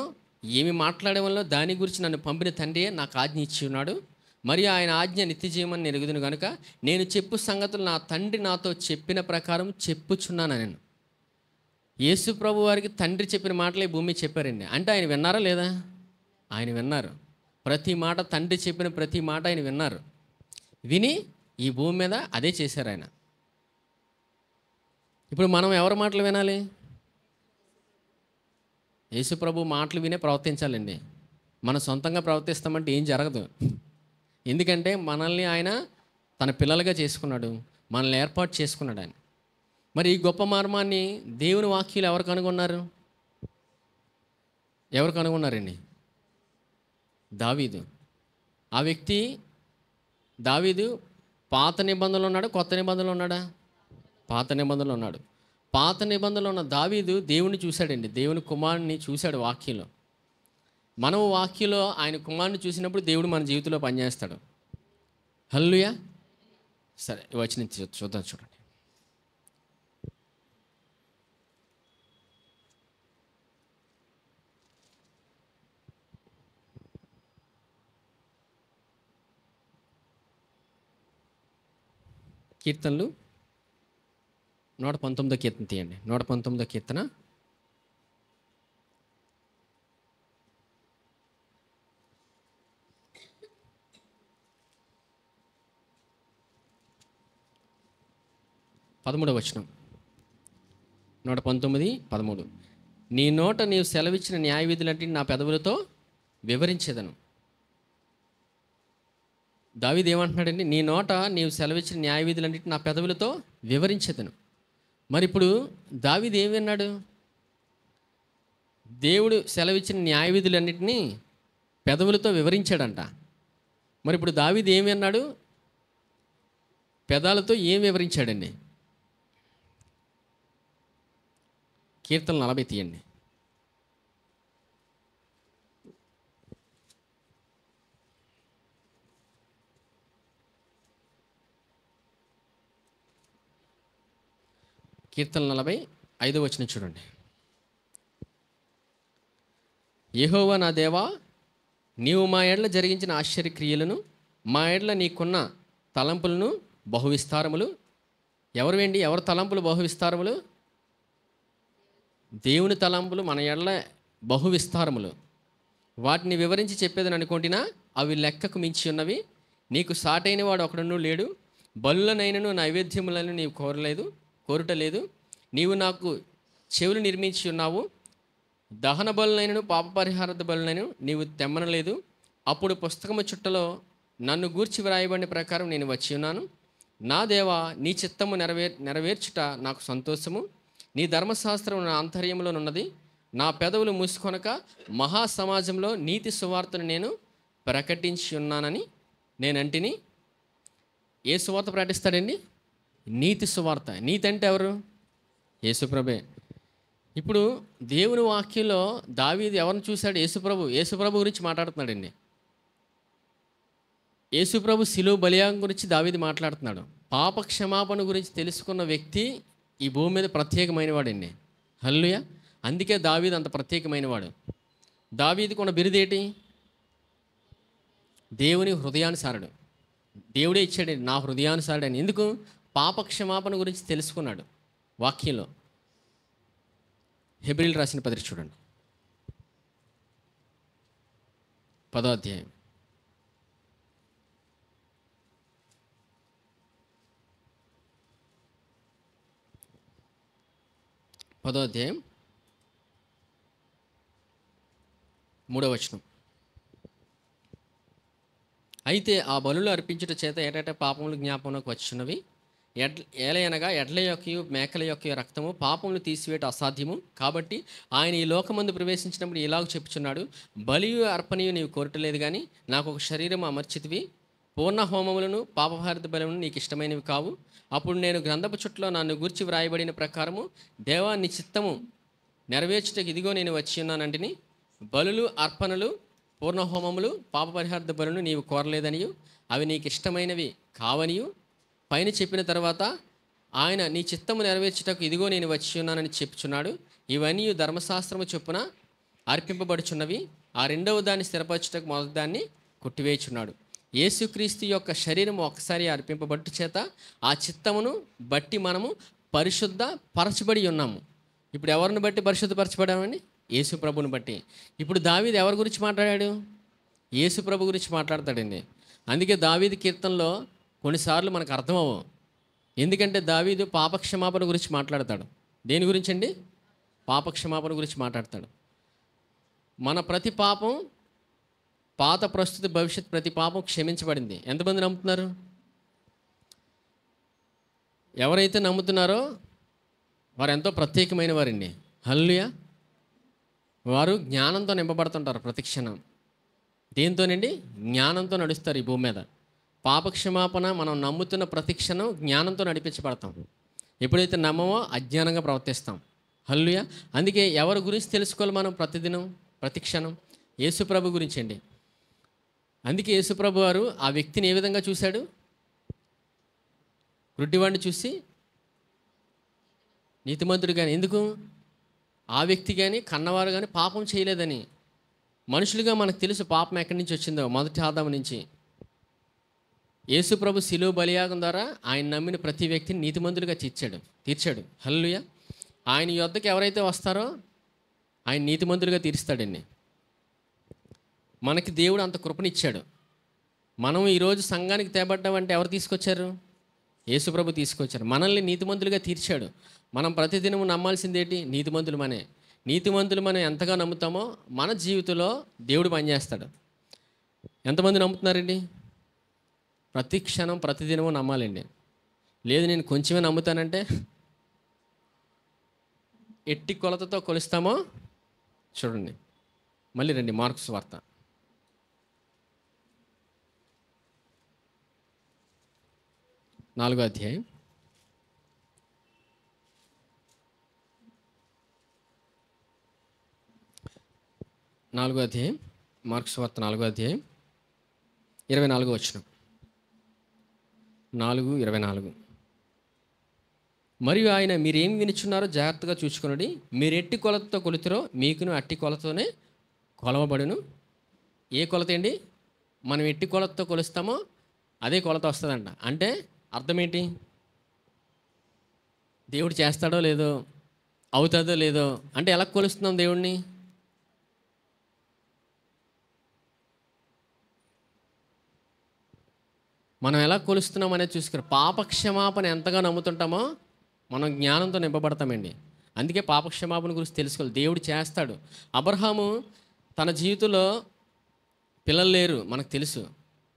ఏమి మాట్లాడేవలనో దాని గురించి నన్ను పంపిన తండ్రియే నాకు ఆజ్ఞ ఇచ్చి ఉన్నాడు. మరియు ఆయన ఆజ్ఞ నిత్యజీవమని ఎరుగుదును కనుక నేను చెప్పు సంగతులు నా తండ్రి నాతో చెప్పిన ప్రకారం చెప్పుచున్నాను. నేను యేసు ప్రభు వారికి తండ్రి చెప్పిన మాటలే భూమి చెప్పారండి. అంటే ఆయన విన్నారా లేదా? ఆయన విన్నారు. ప్రతి మాట, తండ్రి చెప్పిన ప్రతి మాట ఆయన విన్నారు. విని ఈ భూమి మీద అదే చేశారు ఆయన. ఇప్పుడు మనం ఎవరి మాటలు వినాలి? యేసు ప్రభు మాటలు వినే ప్రవర్తించాలండి. మనం సొంతంగా ప్రవర్తిస్తామంటే ఏం జరగదు. ఎందుకంటే మనల్ని ఆయన తన పిల్లలుగా చేసుకున్నాడు, మనల్ని ఏర్పాటు చేసుకున్నాడు ఆయన. మరి ఈ గొప్ప మర్మాన్ని దేవుని వాక్యాలు ఎవరు కనుగొన్నారు? ఎవరు కనుగొన్నారండి? దావీదు. ఆ వ్యక్తి దావీదు పాత నిబంధనలో ఉన్నాడా, కొత్త నిబంధనలో ఉన్నాడా? పాత నిబంధనలో ఉన్నాడు. పాత నిబంధనలో ఉన్న దావీదు దేవుని చూశాడండి, దేవుని కుమారుని చూశాడు వాక్యంలో. మనం వాక్యంలో ఆయన కుమారుని చూసినప్పుడు దేవుడు మన జీవితంలో పనిచేస్తాడు. హల్లెలూయా. సరే, వచ్చిన చూద్దాం, చూడండి. కీర్తనలు 119 కీర్తన తీయండి. 119 కీర్తన 13వ వచనం. 119:13. నీ నోట నీవు సెలవిచ్చిన న్యాయ విధులంటే నా పెదవులతో వివరించేదను. దావీదు ఏమంటున్నాడండి? నీ నోట నీవు సెలవిచ్చిన న్యాయ విధులంటే నా పెదవులతో వివరించేదను. మరి ఇప్పుడు దావీదు ఏమి విన్నాడు? దేవుడు సెలవిచ్చిన న్యాయ విధులన్నింటినీ పెదవులతో వివరించాడంట. మరి ఇప్పుడు దావీదు ఏమి విన్నాడు? పెదాలతో ఏం వివరించాడండి? కీర్తన 40 తీయండి. కీర్తన 45వ వచనం చూడండి. యెహోవా నా దేవా, నీవు మా ఎడల జరిగించిన ఆశ్చర్యక్రియలను, మా ఎడల నీకున్న తలంపులను బహువిస్తారములు. ఎవరు తలంపులు బహువిస్తారములు? దేవుని తలంపులు మన ఎడల బహువిస్తారములు. వాటిని వివరించి చెప్పేదని అనుకుంటున్నా అవి లెక్కకు మించి ఉన్నవి. నీకు సాటైన వాడు ఒకడును లేడు. బలులనైనను నైవేద్యములను నీవు కోరుటలేదు. నీవు నాకు చెవులు నిర్మించి ఉన్నావు. దహన బలునైనను పాప పరిహార బలునైనను నీవు తెమ్మనలేదు. అప్పుడు పుస్తకము చుట్టలో నన్ను గూర్చి వ్రాయబడిన ప్రకారం నేను వచ్చి ఉన్నాను. నా దేవా, నీ చిత్తము నెరవేర్చుట నాకు సంతోషము. నీ ధర్మశాస్త్రం నా ఆంతర్యంలోనున్నది. నా పెదవులు మూసుకొనక మహాసమాజంలో నీతి సువార్తను నేను ప్రకటించి ఉన్నానని నేనంటిని. ఏ సువార్త ప్రకటిస్తాడండి? నీతి సువార్త. నీతి అంటే ఎవరు? యేసుప్రభే. ఇప్పుడు దేవుని వాక్యంలో దావీదు ఎవరిని చూశాడు? యేసుప్రభు గురించి మాట్లాడుతున్నాడండి. యేసుప్రభు శిలువ బలియాగం గురించి దావీదు మాట్లాడుతున్నాడు. పాప క్షమాపణ గురించి తెలుసుకున్న వ్యక్తి ఈ భూమి మీద ప్రత్యేకమైన వాడండి. హల్లెలూయా. అందుకే దావీదు అంత ప్రత్యేకమైన వాడు. దావీదుకు ఉన్న బిరుదేటి? దేవుని హృదయానుసారుడు. దేవుడే ఇచ్చాడు, నా హృదయానుసారుడు అని. ఎందుకు? పాప క్షమాపణ గురించి తెలుసుకున్నాడు వాక్యంలో. హెబ్రీయులకు రాసిన పత్రిక చూడండి, 10వ అధ్యాయం. పదో అధ్యాయం 3వ వచనం. అయితే ఆ బలులు అర్పించుట చేత ఏటేటా పాపములు జ్ఞాపకంలోకి వచ్చున్నవి. ఏలయనగా ఎడ్ల యొక్కయు మేకల యొక్క రక్తము పాపములు తీసివేయట అసాధ్యము. కాబట్టి ఆయన ఈ లోకమందు ప్రవేశించినప్పుడు ఇలాగ చెప్పుచున్నాడు, బలియు అర్పణయు నీవు కోరటలేదు కానీ నాకు ఒక శరీరం అమర్చితివి. పూర్ణ హోమములను పాపభారత బలములను నీకు ఇష్టమైనవి కావు. అప్పుడు నేను గ్రంథపు చుట్టలో నన్ను గూర్చి వ్రాయబడిన ప్రకారము దేవా, నీ చిత్తము నెరవేర్చుటకు ఇదిగో నేను వచ్చి ఉన్నానంటిని. బలులు అర్పణలు పూర్ణహోమములు పాపపరిహార్థ బలులు నీవు కోరలేదనియు అవి నీకు ఇష్టమైనవి కావనియు పైన చెప్పిన తర్వాత ఆయన నీ చిత్తము నెరవేర్చుటకు ఇదిగో నేను వచ్చి ఉన్నానని చెప్పుచున్నాడు. ఇవన్నీ ధర్మశాస్త్రము చొప్పున అర్పింపబడుచున్నవి. ఆ రెండవ దాన్ని స్థిరపరచుటకు మొదటి దాన్ని కొట్టివేయుచున్నాడు. యేసుక్రీస్తు యొక్క శరీరము ఒకసారి అర్పింపబట్టు చేత ఆ చిత్తమును బట్టి మనము పరిశుద్ధ పరచబడి ఉన్నాము. ఇప్పుడు ఎవరిని బట్టి పరిశుద్ధపరచబడామండి? యేసు ప్రభుని బట్టి. ఇప్పుడు దావీదు ఎవరి గురించి మాట్లాడాడు? యేసు ప్రభు గురించి మాట్లాడతాడండి. అందుకే దావీదు కీర్తనలో కొన్నిసార్లు మనకు అర్థం అవ్వవు. ఎందుకంటే దావీదు పాపక్షమాపణ గురించి మాట్లాడతాడు. దేని గురించి అండి? పాపక్షమాపణ గురించి మాట్లాడతాడు. మన ప్రతి పాపం, పాత, ప్రస్తుత, భవిష్యత్ ప్రతి పాపం క్షమించబడింది. ఎంతమంది నమ్ముతున్నారు? ఎవరైతే నమ్ముతున్నారో వారు ఎంతో ప్రత్యేకమైన వారండి. హల్లెలూయా. వారు జ్ఞానంతో నింపబడుతుంటారు ప్రతి క్షణం. దేంతోనండి? జ్ఞానంతో నడుస్తారు ఈ భూమి మీద. పాపక్షమాపణ మనం నమ్ముతున్న ప్రతి క్షణం జ్ఞానంతో నడిపించబడతాం. ఎప్పుడైతే నమ్మమో అజ్ఞానంగా ప్రవర్తిస్తాం. హల్లెలూయా. అందుకే ఎవరి గురించి తెలుసుకోవాలి మనం ప్రతిదినం, ప్రతి క్షణం? యేసుప్రభు గురించి అండి. అందుకే యేసుప్రభు వారు ఆ వ్యక్తిని ఏ విధంగా చూశాడు? గుడ్డివాడిని చూసి నీతిమంతుడు కానీ, ఎందుకు? ఆ వ్యక్తి కానీ, కన్నవారు కానీ పాపం చేయలేదని. మనుషులుగా మనకు తెలుసు పాపం ఎక్కడి నుంచి వచ్చిందో, మొదటి ఆదాము నుంచి. యేసుప్రభు శిలువ బలియాగం ద్వారా ఆయన నమ్మిన ప్రతి వ్యక్తిని నీతిమంతులుగా తీర్చాడు. హల్లెలూయా. ఆయన యొద్దకు ఎవరైతే వస్తారో ఆయన నీతిమంతులుగా తీరుస్తాడండి. మనకి దేవుడు అంత కృపనిచ్చాడు. మనం ఈరోజు సంఘానికి తేబడ్డామంటే ఎవరు తీసుకొచ్చారు? యేసుప్రభు తీసుకొచ్చారు. మనల్ని నీతిమంతులుగా తీర్చాడు. మనం ప్రతిదినము నమ్మాల్సిందేంటి? నీతిమంతులమనే. నీతిమంతులు మనం ఎంతగా నమ్ముతామో మన జీవితంలో దేవుడు పనిచేస్తాడు. ఎంతమంది నమ్ముతున్నారండి? ప్రతి క్షణం ప్రతిదినము నమ్మాలండి. లేదు నేను కొంచెమే నమ్ముతానంటే ఎట్టి కొలతతో కొలుస్తామో చూడండి. మళ్ళీ రండి మార్కు సువార్త 4వ అధ్యాయం 4వ అధ్యాయం మార్కు సువార్త 4వ అధ్యాయం 24వ వచనం. 4:24. మరియు ఆయన మీరేం వినుచున్నారో జాగ్రత్తగా చూసుకొనుడి. మీరు ఎట్టి కొలతతో కొలుతురో మీకును అట్టి కొలతతోనే కొలవబడును. ఏ కొలత అండి? మనం ఎట్టి కొలతతో కొలుస్తామో అదే కొలత వస్తుందంట. అంటే అర్థం ఏంటి? దేవుడు చేస్తాడో లేదో, అవుతుందో లేదో అంటే ఎలా కొలుస్తున్నాం దేవుడిని? మనం ఎలా కొలుస్తున్నాం అనేది చూసుకుని పాపక్షమాపణ ఎంతగా నమ్ముతుంటామో మనం జ్ఞానంతో నింపబడతామండి. అందుకే పాపక్షమాపణ గురించి తెలుసుకోవాలి. దేవుడు చేస్తాడు. అబ్రహాము తన జీవితంలో పిల్లలు లేరు, మనకు తెలుసు.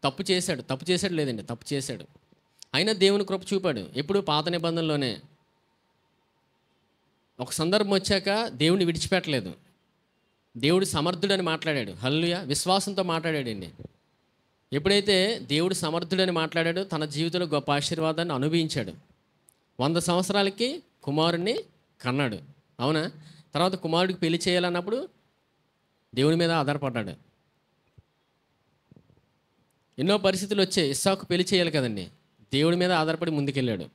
తప్పు చేశాడు లేదండి, తప్పు చేశాడు. అయినా దేవుని కృప చూపాడు. ఎప్పుడు? పాత నిబంధనలోనే. ఒక సందర్భం వచ్చాక దేవుడిని విడిచిపెట్టలేదు. దేవుడు సమర్థుడని మాట్లాడాడు. హల్లెలూయా. విశ్వాసంతో మాట్లాడాడండి. ఎప్పుడైతే దేవుడు సమర్థుడని మాట్లాడాడో తన జీవితంలో గొప్ప ఆశీర్వాదాన్ని అనుభవించాడు. 100 సంవత్సరాలకి కుమారుణ్ణి కన్నాడు. అవునా? తర్వాత కుమారుడికి పెళ్లి చేయాలన్నప్పుడు దేవుని మీద ఆధారపడ్డాడు. ఎన్నో పరిస్థితులు వచ్చాయి. ఇస్సాకు పెళ్లి చేయాలి కదండి, దేవుడి మీద ఆధారపడి ముందుకెళ్ళాడు.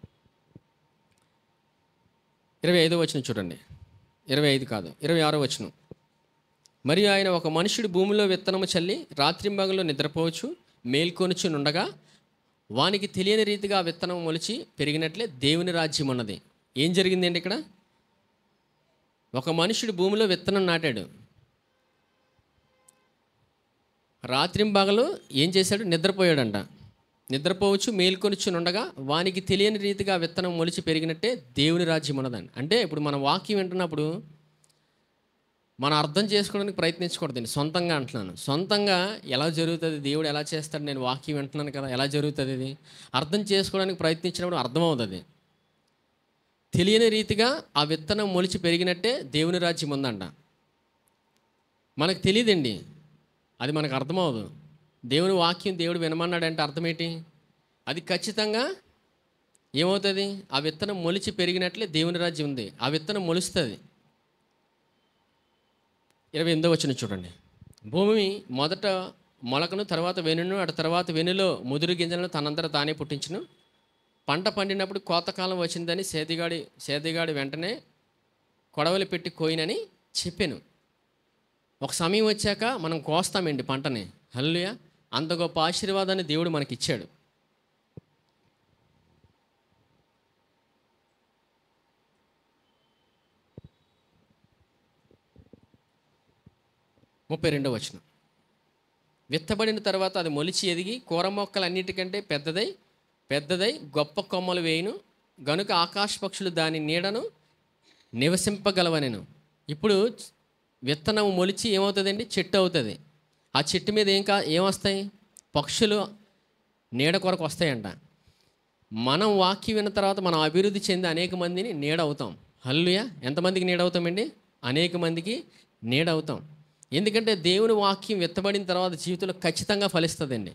25వ వచనం చూడండి. 25 కాదు, 26వ వచనం. మరియు ఆయన ఒక మనుషుడు భూమిలో విత్తనము చల్లి రాత్రింబగల్లో నిద్రపోవచ్చు మేల్కొనుచు నుండగా వానికి తెలియని రీతిగా ఆ విత్తనం మొలిచి పెరిగినట్లే దేవుని రాజ్యం ఉన్నది. ఏం జరిగిందండి ఇక్కడ? ఒక మనుషుడు భూమిలో విత్తనం నాటాడు. రాత్రింబగలు ఏం చేశాడు? నిద్రపోయాడంట. నిద్రపోవచ్చు మేల్కొనుచు నుండగా వానికి తెలియని రీతిగా విత్తనం మొలిచి పెరిగినట్టే దేవుని రాజ్యం ఉన్నదండి. అంటే ఇప్పుడు మన వాక్యం వింటున్నప్పుడు మనం అర్థం చేసుకోవడానికి ప్రయత్నించకూడదండి. సొంతంగా అంటున్నాను. సొంతంగా ఎలా జరుగుతుంది, దేవుడు ఎలా చేస్తాడు, నేను వాక్యం వింటున్నాను కదా, ఎలా జరుగుతుంది ఇది అర్థం చేసుకోవడానికి ప్రయత్నించినప్పుడు అర్థమవుతుంది. తెలియని రీతిగా ఆ విత్తనం మొలిచి పెరిగినట్టే దేవుని రాజ్యం ఉందంట. మనకు తెలియదండి, అది మనకు అర్థమవుదు. దేవుని వాక్యం దేవుడు వినమన్నాడంటే అర్థం ఏంటి? అది ఖచ్చితంగా ఏమవుతుంది? ఆ విత్తనం మొలిచి పెరిగినట్లే దేవుని రాజ్యం ఉంది. ఆ విత్తనం మొలుస్తుంది. 28వ వచనం చూడండి. భూమి మొదట మొలకను, తర్వాత వెనును, అటు తర్వాత వెనులో ముదురు గింజలను తనంతట తానే పుట్టించును. పంట పండినప్పుడు కోతకాలం వచ్చిందని సేదిగాడి వెంటనే కొడవలి పెట్టి కోయినని చెప్పాను. ఒక సమయం వచ్చాక మనం కోస్తామండి పంటని. హల్లెలూయా. అంత గొప్ప ఆశీర్వాదాన్ని దేవుడు మనకి ఇచ్చాడు. ముప్పై 32వ వచనం. విత్తబడిన తర్వాత అది మొలిచి ఎదిగి కూర మొక్కలన్నిటికంటే పెద్దదై పెద్దదై గొప్ప కొమ్మలు వేయును, గనుక ఆకాశ పక్షులు దాని నీడను నివసింపగలవనెను. ఇప్పుడు విత్తనం మొలిచి ఏమవుతుందండి? చెట్టు అవుతుంది. ఆ చెట్టు మీద ఏమొస్తాయి? పక్షులు నీడ కొరకు వస్తాయంట. మనం వాక్యం విన్న తర్వాత మనం అభివృద్ధి చెంది అనేక మందిని నీడ అవుతాం. హల్లెలూయా. ఎంతమందికి నీడ అవుతామండి? అనేక మందికి నీడ అవుతాం. ఎందుకంటే దేవుని వాక్యం విత్తబడిన తర్వాత జీవితంలో ఖచ్చితంగా ఫలిస్తుందండి.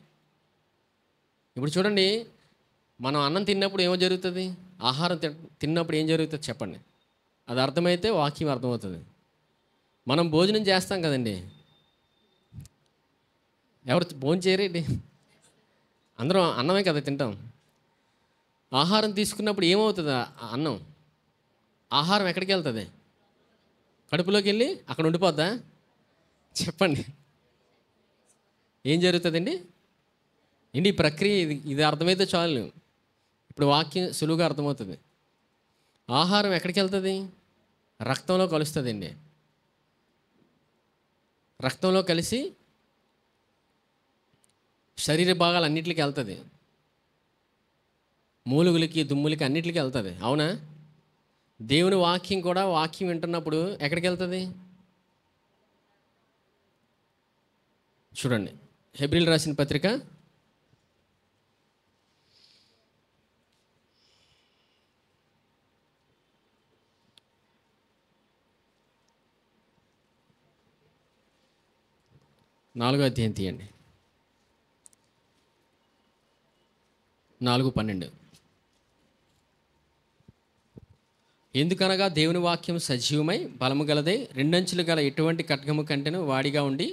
ఇప్పుడు చూడండి, మనం అన్నం తిన్నప్పుడు ఏమో జరుగుతుంది? ఆహారం తిన్నప్పుడు ఏం జరుగుతుంది చెప్పండి? అది అర్థమైతే వాక్యం అర్థమవుతుంది. మనం భోజనం చేస్తాం కదండి, ఎవరు భోజనం చేయరేంటి? అందరం అన్నమే కదా తింటాం. ఆహారం తీసుకున్నప్పుడు ఏమవుతుంది? అన్నం ఆహారం ఎక్కడికి వెళ్తుంది? కడుపులోకి వెళ్ళి అక్కడ ఉండిపోద్దా? చెప్పండి, ఏం జరుగుతుందండి? ఏంటి ఈ ప్రక్రియ? ఇది అర్థమైతే చాలు. ఇప్పుడు వాక్యం సులువుగా అర్థమవుతుంది. ఆహారం ఎక్కడికి వెళ్తుంది? రక్తంలో కలుస్తుందండి. రక్తంలో కలిసి శరీర భాగాలు అన్నిటికి వెళ్తుంది. మూలుగులకి, దుమ్ములకి, అన్నిటికీ వెళ్తుంది. అవునా? దేవుని వాక్యం కూడా, వాక్యం వింటున్నప్పుడు ఎక్కడికి వెళ్తుంది? చూడండి, హెబ్రీయులకు రాసిన పత్రిక 4వ అధ్యాయం తీయండి. 4:12. ఎందుకనగా దేవుని వాక్యం సజీవమై బలము గలదై రెండంచులు గల ఎటువంటి ఖడ్గము కంటెను వాడిగా ఉండి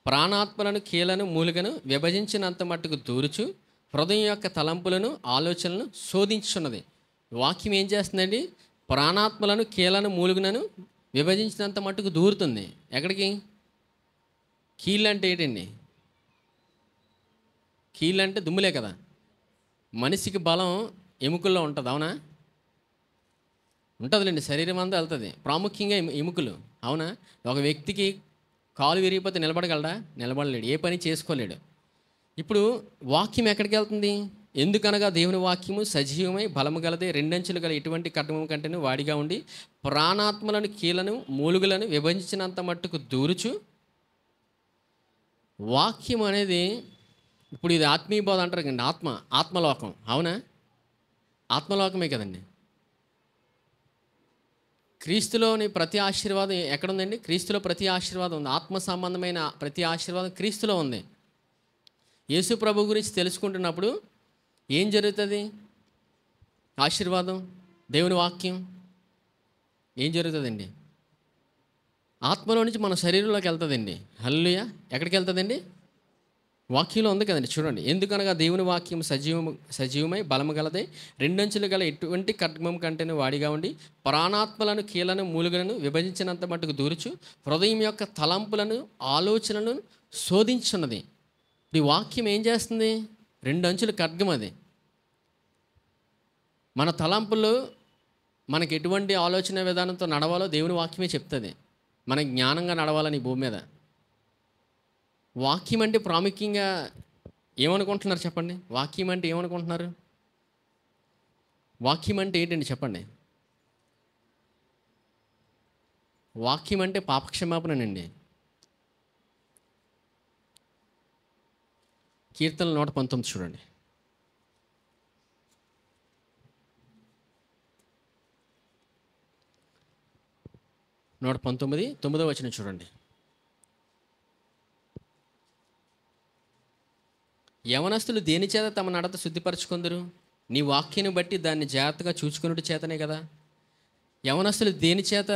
ప్రాణాత్మలను, కీలను, మూలుగను విభజించినంత మట్టుకు దూరుచు హృదయం యొక్క తలంపులను, ఆలోచనలను శోధించున్నది. వాక్యం ఏం చేస్తుందండి? ప్రాణాత్మలను, కీలను, మూలుగునను విభజించినంత మట్టుకు దూరుతుంది. ఎక్కడికి? కీళ్ళు అంటే ఏంటండి? కీళ్ళు అంటే దుమ్ములే కదా. మనిషికి బలం ఎముకల్లో ఉంటుంది. అవునా? ఉంటుందిలేండి, శరీరం అంతా వెళ్తుంది. ప్రాముఖ్యంగా ఎముకలు. అవునా? ఒక వ్యక్తికి కాలు విరిగిపోతే నిలబడగలడా? నిలబడలేడు, ఏ పని చేసుకోలేడు. ఇప్పుడు వాక్యం ఎక్కడికి వెళ్తుంది? ఎందుకనగా దేవుని వాక్యము సజీవమై బలము గలదే రెండంచులు గల ఎటువంటి ఖడ్గము కంటేను వాడిగా ఉండి ప్రాణాత్మలను, కీలను, మూలుగులను విభజించినంత మట్టుకు దూరుచు. వాక్యం అనేది ఇప్పుడు ఇది ఆత్మీయ బోధ అంటారు కదండి. ఆత్మలోకం. అవునా? ఆత్మలోకమే కదండి. క్రీస్తులోని ప్రతి ఆశీర్వాదం ఎక్కడుందండి? క్రీస్తులో ప్రతి ఆశీర్వాదం ఉంది. ఆత్మ సంబంధమైన ప్రతి ఆశీర్వాదం క్రీస్తులో ఉంది. యేసు ప్రభు గురించి తెలుసుకుంటున్నప్పుడు ఏం జరుగుతుంది? ఆశీర్వాదం, దేవుని వాక్యం ఏం జరుగుతుందండి? ఆత్మలో నుంచి మన శరీరంలోకి వెళ్తుందండి. హల్లెలూయా. ఎక్కడికి వెళ్తుందండి? వాక్యంలో ఉంది కదండి. చూడండి, ఎందుకనగా దేవుని వాక్యం సజీవమై బలము గలదై రెండంచులు గల ఎటువంటి ఖడ్గము కంటేను వాడిగా ఉండి ప్రాణాత్మలను, కీలను, మూలుగలను విభజించినంత మట్టుకు దూరుచు హృదయం యొక్క తలంపులను, ఆలోచనలను శోధించున్నది. ఈ వాక్యం ఏం చేస్తుంది? రెండంచుల ఖడ్గం అది. మన తలంపులు, మనకి ఎటువంటి ఆలోచన విధానంతో నడవాలో దేవుని వాక్యమే చెప్తుంది. మన జ్ఞానంగా నడవాలని భూమి మీద. వాక్యం అంటే ప్రాముఖ్యంగా ఏమనుకుంటున్నారు చెప్పండి? వాక్యం అంటే ఏమనుకుంటున్నారు? వాక్యం అంటే ఏంటండి చెప్పండి? వాక్యం అంటే పాపక్షమాపణనండి. కీర్తనలు 119 చూడండి. 119 9వ వచనం చూడండి. యవనస్తులు దేని చేత తమ నడత శుద్ధిపరచుకుందరు? నీ వాక్యాన్ని బట్టి దాన్ని జాగ్రత్తగా చూచుకున్నట్టు చేతనే కదా. యవనస్తులు దేని చేత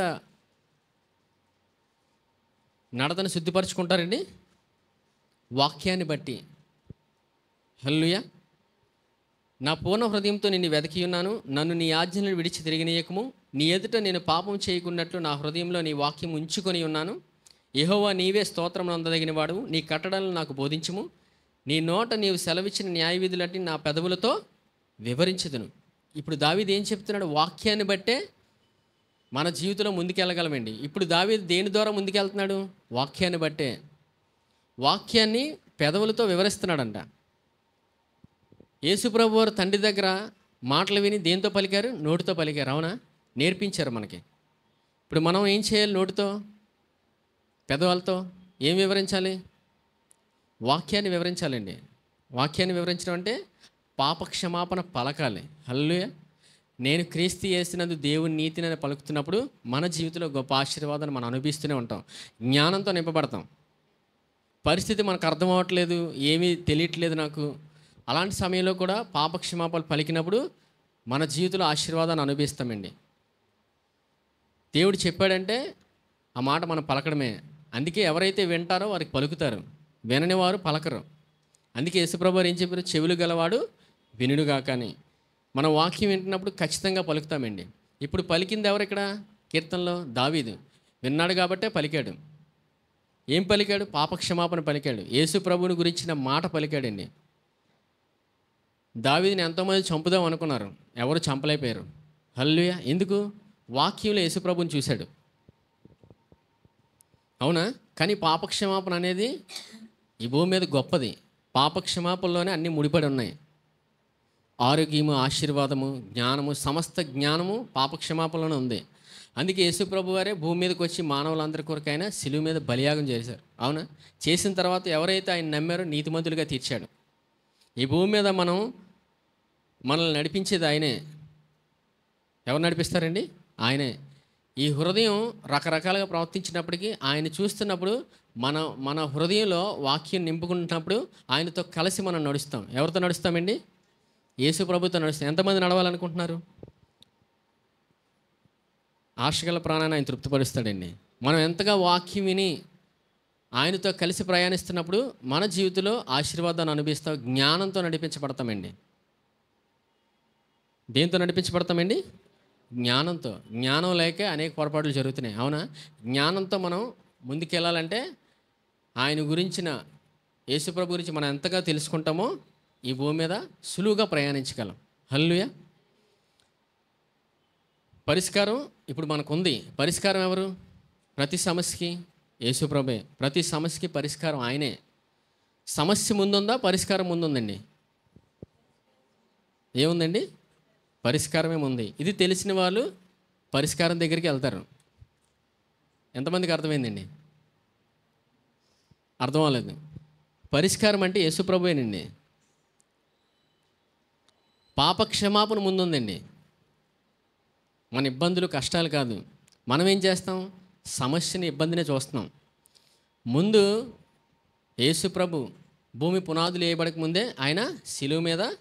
నడతను శుద్ధిపరచుకుంటారండి? వాక్యాన్ని బట్టి. హల్లెలూయా. నా పూర్ణ హృదయంతో నిన్ను వెతికి ఉన్నాను, నన్ను నీ ఆజ్ఞలను విడిచి తిరిగినీయకము. నీ ఎదుట నేను పాపం చేయకున్నట్లు నా హృదయంలో నీ వాక్యం ఉంచుకొని ఉన్నాను. యెహోవా, నీవే స్తోత్రం అందదగిన వాడు, నీ కట్టడలను నాకు బోధించుము. నీ నోట నీవు సెలవిచ్చిన న్యాయవిధులంటే నా పెదవులతో వివరించదును. ఇప్పుడు దావీదు ఏం చెప్తున్నాడు? వాక్యాన్ని బట్టే మన జీవితంలో ముందుకెళ్ళగలమండి. ఇప్పుడు దావీదు దేని ద్వారా ముందుకెళ్తున్నాడు? వాక్యాన్ని బట్టే. వాక్యాన్ని పెదవులతో వివరిస్తున్నాడంట. యేసుప్రభు వారు తండ్రి దగ్గర మాటలు విని దేంతో పలికారు? నోటితో పలికారు. అవునా? నేర్పించారు మనకి. ఇప్పుడు మనం ఏం చేయాలి? నోటితో, పెదవులతో ఏం వివరించాలి? వాక్యాన్ని వివరించాలండి. వాక్యాన్ని వివరించడం అంటే పాపక్షమాపణ పలకాలి. హల్లెలూయా. నేను క్రీస్తు యేసునందు దేవుని నీతిని పలుకుతున్నప్పుడు మన జీవితంలో గొప్ప ఆశీర్వాదాన్ని మనం అనుభవిస్తూనే ఉంటాం. జ్ఞానంతో నింపబడతాం. పరిస్థితి మనకు అర్థం అవ్వట్లేదు, ఏమీ తెలియట్లేదు నాకు, అలాంటి సమయంలో కూడా పాపక్షమాపణలు పలికినప్పుడు మన జీవితంలో ఆశీర్వాదాన్ని అనుభవిస్తామండి. దేవుడు చెప్పాడంటే ఆ మాట మనం పలకడమే. అందుకే ఎవరైతే వింటారో వారికి పలుకుతారు, వినని వారు పలకరు. అందుకే యేసుప్రభు ఏం చెప్పారు? చెవులు గలవాడు వినుడుగా. కానీ మనం వాక్యం వింటున్నప్పుడు ఖచ్చితంగా పలుకుతామండి. ఇప్పుడు పలికింది ఎవరు ఇక్కడ? కీర్తనలో దావీదు విన్నాడు కాబట్టే పలికాడు. ఏం పలికాడు? పాపక్షమాపణ పలికాడు. యేసు ప్రభువుని గురించిన మాట పలికాడండి. దావీదుని ఎంతోమంది చంపుదాం అనుకున్నారు, ఎవరు చంపలేకపోయారు. హల్లెలూయా. ఎందుకు? వాక్యంలో యేసు ప్రభువుని చూశాడు. అవునా? కానీ పాపక్షమాపణ అనేది ఈ భూమి మీద గొప్పది. పాపక్షమాపణలోనే అన్నీ ముడిపడి ఉన్నాయి. ఆరోగ్యము, ఆశీర్వాదము, జ్ఞానము, సమస్త జ్ఞానము పాపక్షమాపణలోనే ఉంది. అందుకే యేసుప్రభు వారే భూమి మీదకి వచ్చి మానవులందరి కొరకు ఆయన శిలువ మీద బలియాగం చేశారు. అవునా? చేసిన తర్వాత ఎవరైతే ఆయన నమ్మారో నీతిమంతులుగా తీర్చాడు. ఈ భూమి మీద మనల్ని నడిపించేది ఆయనే. ఎవరు నడిపిస్తారండి? ఆయనే. ఈ హృదయం రకరకాలుగా ప్రవర్తించినప్పటికీ ఆయన చూస్తున్నప్పుడు మన హృదయంలో వాక్యం నింపుకుంటున్నప్పుడు ఆయనతో కలిసి మనం నడుస్తాం. ఎవరితో నడుస్తామండి? యేసు ప్రభుతో నడుస్తాం. ఎంతమంది నడవాలనుకుంటున్నారు? ఆశగల ప్రాణాన్ని ఆయన తృప్తిపరుస్తాడండి. మనం ఎంతగా వాక్యం విని ఆయనతో కలిసి ప్రయాణిస్తున్నప్పుడు మన జీవితంలో ఆశీర్వాదాన్ని అనుభవిస్తాం. జ్ఞానంతో నడిపించబడతామండి. దేంతో నడిపించబడతామండి? జ్ఞానంతో. జ్ఞానం లేకే అనేక పొరపాట్లు జరుగుతున్నాయి. అవునా? జ్ఞానంతో మనం ముందుకెళ్ళాలంటే ఆయన గురించిన, యేసుప్రభు గురించి మనం ఎంతగా తెలుసుకుంటామో ఈ భూమి మీద సులువుగా ప్రయాణించగలం. హల్లెలూయా. పరిష్కారం ఇప్పుడు మనకు ఉంది. పరిష్కారం ఎవరు? ప్రతి సమస్యకి యేసుప్రభే. ప్రతి సమస్యకి పరిష్కారం ఆయనే. సమస్య ముందుందా? పరిష్కారం ముందుందండి. ఏముందండి? పరిష్కారమే ఉంది. ఇది తెలిసిన వాళ్ళు పరిష్కారం దగ్గరికి వెళ్తారు. ఎంతమందికి అర్థమైందండి? అర్థం అవ్వలేదు. పరిష్కారం అంటే యేసుప్రభువేనండి. పాపక్షమాపణ ముందుందండి. మన ఇబ్బందులు, కష్టాలు కాదు. మనం ఏం చేస్తాం? సమస్యని, ఇబ్బందినే చూస్తున్నాం. ముందు యేసుప్రభు భూమి పునాదులు వేయబడక ముందే ఆయన శిలువ మీద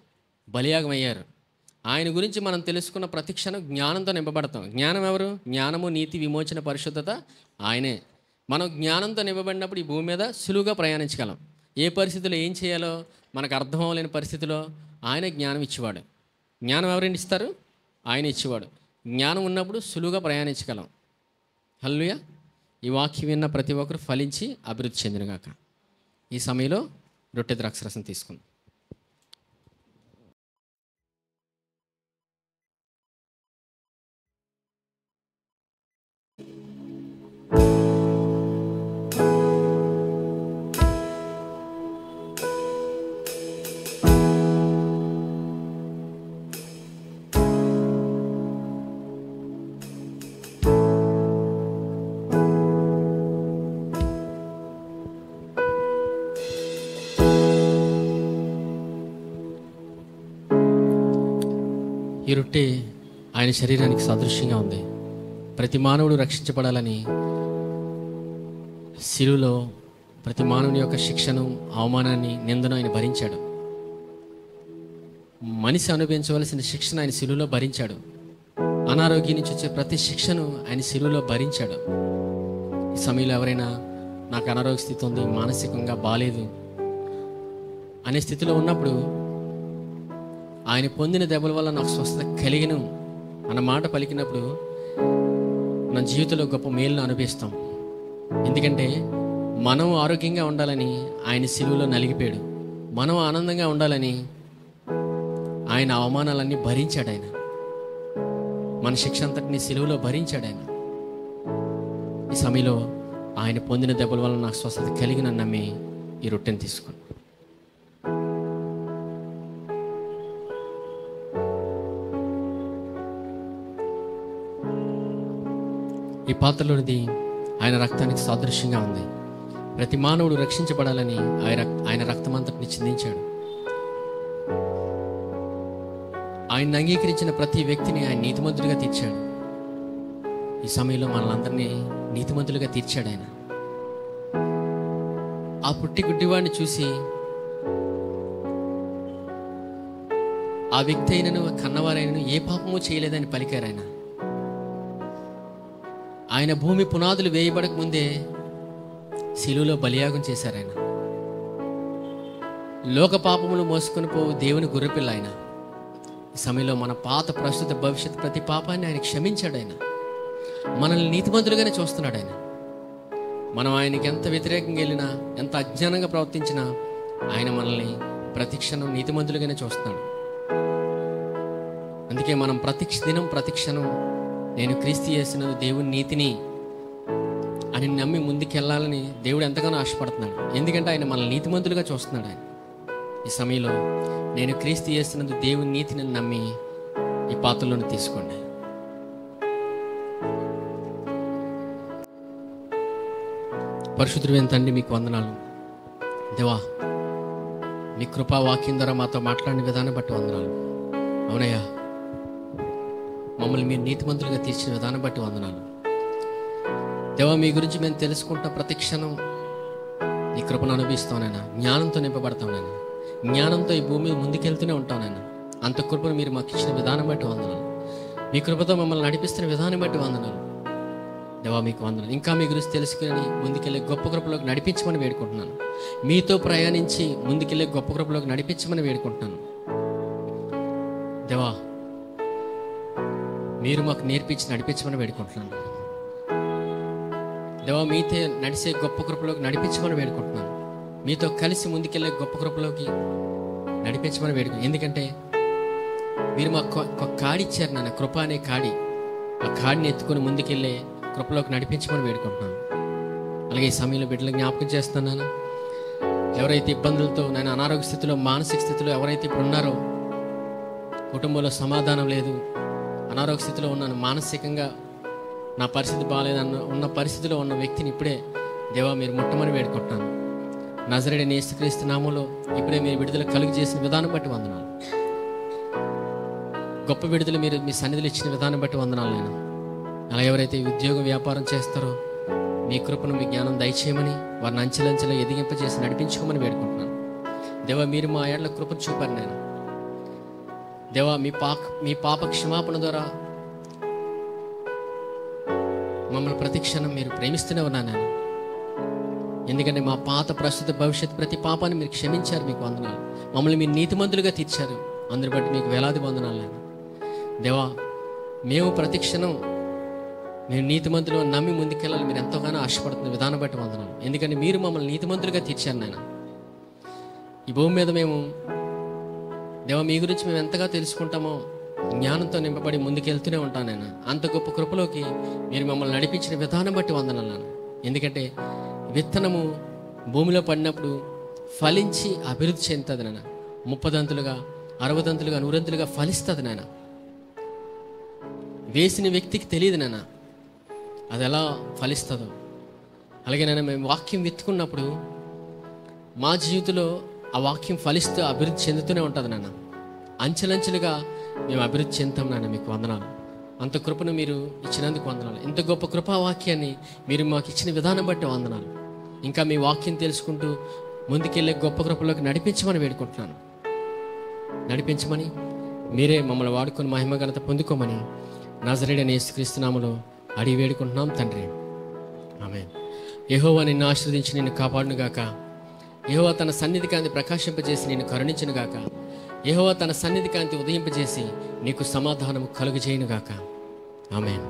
బలియాగం అయ్యారు. ఆయన గురించి మనం తెలుసుకున్న ప్రతి క్షణం జ్ఞానంతో నింపబడతాం. జ్ఞానం ఎవరు? జ్ఞానము, నీతి, విమోచన, పరిశుద్ధత ఆయనే. మనం జ్ఞానంతో నింపబడినప్పుడు ఈ భూమి మీద సులువుగా ప్రయాణించగలం. ఏ పరిస్థితుల్లో ఏం చేయాలో మనకు అర్థం అవ్వలేని పరిస్థితిలో ఆయన జ్ఞానం ఇచ్చేవాడు. జ్ఞానం ఎవరైనా ఇస్తారు? ఆయన ఇచ్చేవాడు. జ్ఞానం ఉన్నప్పుడు సులువుగా ప్రయాణించగలం. హల్లెలూయా. ఈ వాక్యం విన్న ప్రతి ఒక్కరు ఫలించి అభివృద్ధి చెందినగాక. ఈ సమయంలో రొట్టె ద్రాక్షరసం తీసుకుందాం. ఈ రొట్టె ఆయన శరీరానికి సాదృశ్యంగా ఉంది. ప్రతి మానవుడు రక్షించబడాలని శిలువలో ప్రతి మానవుని యొక్క శిక్షను, అవమానాన్ని, నిందను ఆయన భరించాడు. మనిషి అనుభవించవలసిన శిక్షను ఆయన శిలువలో భరించాడు. అనారోగ్యం నుంచి వచ్చే ప్రతి శిక్షను ఆయన శిలువలో భరించాడు. ఈ సమయంలో ఎవరైనా నాకు అనారోగ్య స్థితి ఉంది, మానసికంగా బాలేదు అనే స్థితిలో ఉన్నప్పుడు ఆయన పొందిన దెబ్బల వల్ల నాకు స్వస్థత కలిగిను అన్న మాట పలికినప్పుడు మన జీవితంలో గొప్ప మేలును అనుభవిస్తాం. ఎందుకంటే మనం ఆరోగ్యంగా ఉండాలని ఆయన శిలువలో నలిగిపోయాడు. మనం ఆనందంగా ఉండాలని ఆయన అవమానాలన్నీ భరించాడు. ఆయన మన శిక్ష అంతటిని శిలువలో భరించాడు. ఆయన ఈ సమయంలో ఆయన పొందిన దెబ్బల వల్ల నాకు స్వస్థత కలిగిన నమ్మి ఈ రొట్టెని తీసుకోండి. ఈ పాత్రలోనిది ఆయన రక్తానికి సాదృశ్యంగా ఉంది. ప్రతి మానవుడు రక్షించబడాలని ఆయన రక్తమంతటిని చిందించాడు. ఆయన అంగీకరించిన ప్రతి వ్యక్తిని ఆయన నీతిమంతుడిగా తీర్చాడు. ఈ సమయంలో మనల్ని నీతిమంతులుగా తీర్చాడు ఆయన. ఆ పుట్టి గుడ్డివాడిని చూసి ఆ వ్యక్తి అయినను కన్నవారైనను ఏ పాపము చేయలేదని పలికారు ఆయన. ఆయన భూమి పునాదులు వేయబడక ముందే శిలువలో బలియాగం చేశారు ఆయన. లోక పాపములు మోసుకొని పోవు దేవుని గొర్రెపిల్ల ఆయన. ఈ సమయంలో మన పాత ప్రస్తుత భవిష్యత్ ప్రతి పాపాన్ని ఆయన క్షమించాడు. ఆయన మనల్ని నీతిమంతులుగానే చూస్తున్నాడు ఆయన. మనం ఆయనకి ఎంత వ్యతిరేకంగా వెళ్ళినా, ఎంత అజ్ఞానంగా ప్రవర్తించినా ఆయన మనల్ని ప్రతి క్షణం నీతిమంతులుగానే చూస్తున్నాడు. అందుకే మనం ప్రతి క్షణం నేను క్రీస్తు యేసునందు దేవుని నీతిని అని నమ్మి ముందుకెళ్ళాలని దేవుడు ఎంతగానో ఆశపడుతున్నాడు. ఎందుకంటే ఆయన మనల్ని నీతిమంతులుగా చూస్తున్నాడు. ఆయన ఈ సమయంలో నేను క్రీస్తు యేసునందు దేవుని నీతిని నమ్మి ఈ పాత్రలోని తీసుకోండి. పరిశుద్ధుడైన తండ్రి, మీకు వందనాలు దేవా. మీ కృపా వాక్యం ద్వారా మాతో మాట్లాడిన విధానం బట్టి వందనాలు. అవునయ్యా, మమ్మల్ని మీరు నీతిమంతులుగా తీర్చిన విధానం బట్టి వందనాలు దేవా. మీ గురించి మేము తెలుసుకుంటా ప్రతి క్షణం నీ కృపను అనుభవిస్తానైనా, జ్ఞానంతో నింపబడతానైనా, జ్ఞానంతో ఈ భూమి మీద ముందుకెళ్తూనే ఉంటానైనా. అంత కృపను మీరు మాకు ఇచ్చిన విధానం బట్టి వందనాలు. మీ కృపతో మమ్మల్ని నడిపిస్తున్న విధానం బట్టి వందనాలు దేవా. మీకు వందనాలు. ఇంకా మీ గురించి తెలుసుకుని ముందుకెళ్ళే గొప్ప కృపలోకి నడిపించమని వేడుకుంటున్నాను. మీతో ప్రయాణించి ముందుకెళ్ళే గొప్ప కృపలోకి నడిపించమని వేడుకుంటున్నాను దేవా. మీరు మాకు నేర్పించి నడిపించమని వేడుకుంటున్నాను దేవా. మీతో నడిచే గొప్ప కృపలోకి నడిపించమని వేడుకుంటున్నాను. మీతో కలిసి ముందుకెళ్ళే గొప్ప కృపలోకి నడిపించమని వేడుకుంటున్నాను. ఎందుకంటే మీరు మాకు ఒక కాడి ఇచ్చారు నాన్న, కృప అనే కాడి. ఆ కాడిని ఎత్తుకొని ముందుకెళ్ళే కృపలోకి నడిపించమని వేడుకుంటున్నాను. అలాగే ఈ సమయంలో బిడ్డలకు జ్ఞాపకం చేస్తున్నాను. ఎవరైతే ఇబ్బందులతో, నేను అనారోగ్య స్థితిలో, మానసిక స్థితిలో ఎవరైతే ఇప్పుడు ఉన్నారో, కుటుంబంలో సమాధానం లేదు, అనారోగ్య స్థితిలో ఉన్నాను, మానసికంగా నా పరిస్థితి బాగాలేదన్న ఉన్న పరిస్థితిలో ఉన్న వ్యక్తిని ఇప్పుడే దేవా మీరు ముట్టమని వేడుకుంటున్నాను. నజరేయుడైన యేసుక్రీస్తు నామములో ఇప్పుడే మీరు విడుదల కలుగు చేసిన విధానం బట్టి వందనాలు. గొప్ప విడుదల మీరు మీ సన్నిధిలో ఇచ్చిన విధానం బట్టి వందనాలు నేను. అలా ఎవరైతే ఉద్యోగం వ్యాపారం చేస్తారో మీ కృపను, మీ జ్ఞానం దయచేయమని, వారిని అంచెలంచెలో ఎదిగింపజేసి నడిపించుకోమని వేడుకుంటున్నాను దేవా. మీరు మా ఏళ్ల కృపను చూపారు నేను దేవా. మీ పాప క్షమాపణ ద్వారా మమ్మల్ని ప్రతి క్షణం మీరు ప్రేమిస్తూనే ఉన్నాను నేను. ఎందుకంటే మా పాత ప్రస్తుత భవిష్యత్ ప్రతి పాపాన్ని మీరు క్షమించారు. మీకు వందనాలు. మమ్మల్ని మీరు నీతిమంతులుగా తీర్చారు. అందరి బట్టి మీకు వేలాది వందనాలు నేను దేవా. మేము ప్రతి క్షణం మేము నీతిమంతులు నమ్మి ముందుకెళ్ళాలి మీరు ఎంతగానో ఆశపడుతున్న విధానం బట్టి వందనాలు. ఎందుకంటే మీరు మమ్మల్ని నీతిమంతులుగా తీర్చారు నాయన. ఈ భూమి మీద మేము దేవా మీ గురించి మేము ఎంతగా తెలుసుకుంటామో జ్ఞానంతో నింపబడి ముందుకెళ్తూనే ఉంటాను నేను. అంత గొప్ప కృపలోకి మీరు మమ్మల్ని నడిపించిన విధానం బట్టి వందనాలు నాన్న. ఎందుకంటే విత్తనము భూమిలో పడినప్పుడు ఫలించి అభివృద్ధి చెందుతుంది నాన్న. 30 60 100 ఫలిస్తుంది నాన్న. వేసిన వ్యక్తికి తెలియదు నాన్న అది ఎలా ఫలిస్తుందో. అలాగే నాన్న మేము వాక్యం విత్తుకున్నప్పుడు మా జీవితంలో ఆ వాక్యం ఫలిస్తూ అభివృద్ధి చెందుతూనే ఉంటుంది నాన్న. అంచెలంచెలుగా మేము అభివృద్ధి చెందుతాం నాన్న. మీకు వందనాలు. అంత కృపను మీరు ఇచ్చినందుకు వందనాలు. ఇంత గొప్ప కృపా వాక్యాన్ని మీరు మాకు ఇచ్చిన విధానం బట్టి వందనాలు. ఇంకా మీ వాక్యం తెలుసుకుంటూ ముందుకెళ్ళే గొప్ప కృపలోకి నడిపించమని వేడుకుంటున్నాను. నడిపించమని మీరే మమ్మల్ని వాడుకొని మహిమ ఘనత పొందుకోమని నజరేయుడైన యేసుక్రీస్తు నామములో అడిగి వేడుకుంటున్నాం తండ్రి. ఆమేన్. యెహోవా నిన్ను ఆశీర్వదించి నిన్ను కాపాడునుగాక. యెహోవా తన సన్నిధి కాంతి ప్రకాశింపజేసి నిన్ను కరుణించునుగాక. యెహోవా తన సన్నిధి కాంతి ఉదయింపజేసి నీకు సమాధానము కలుగజేయునుగాక. ఆమేన్.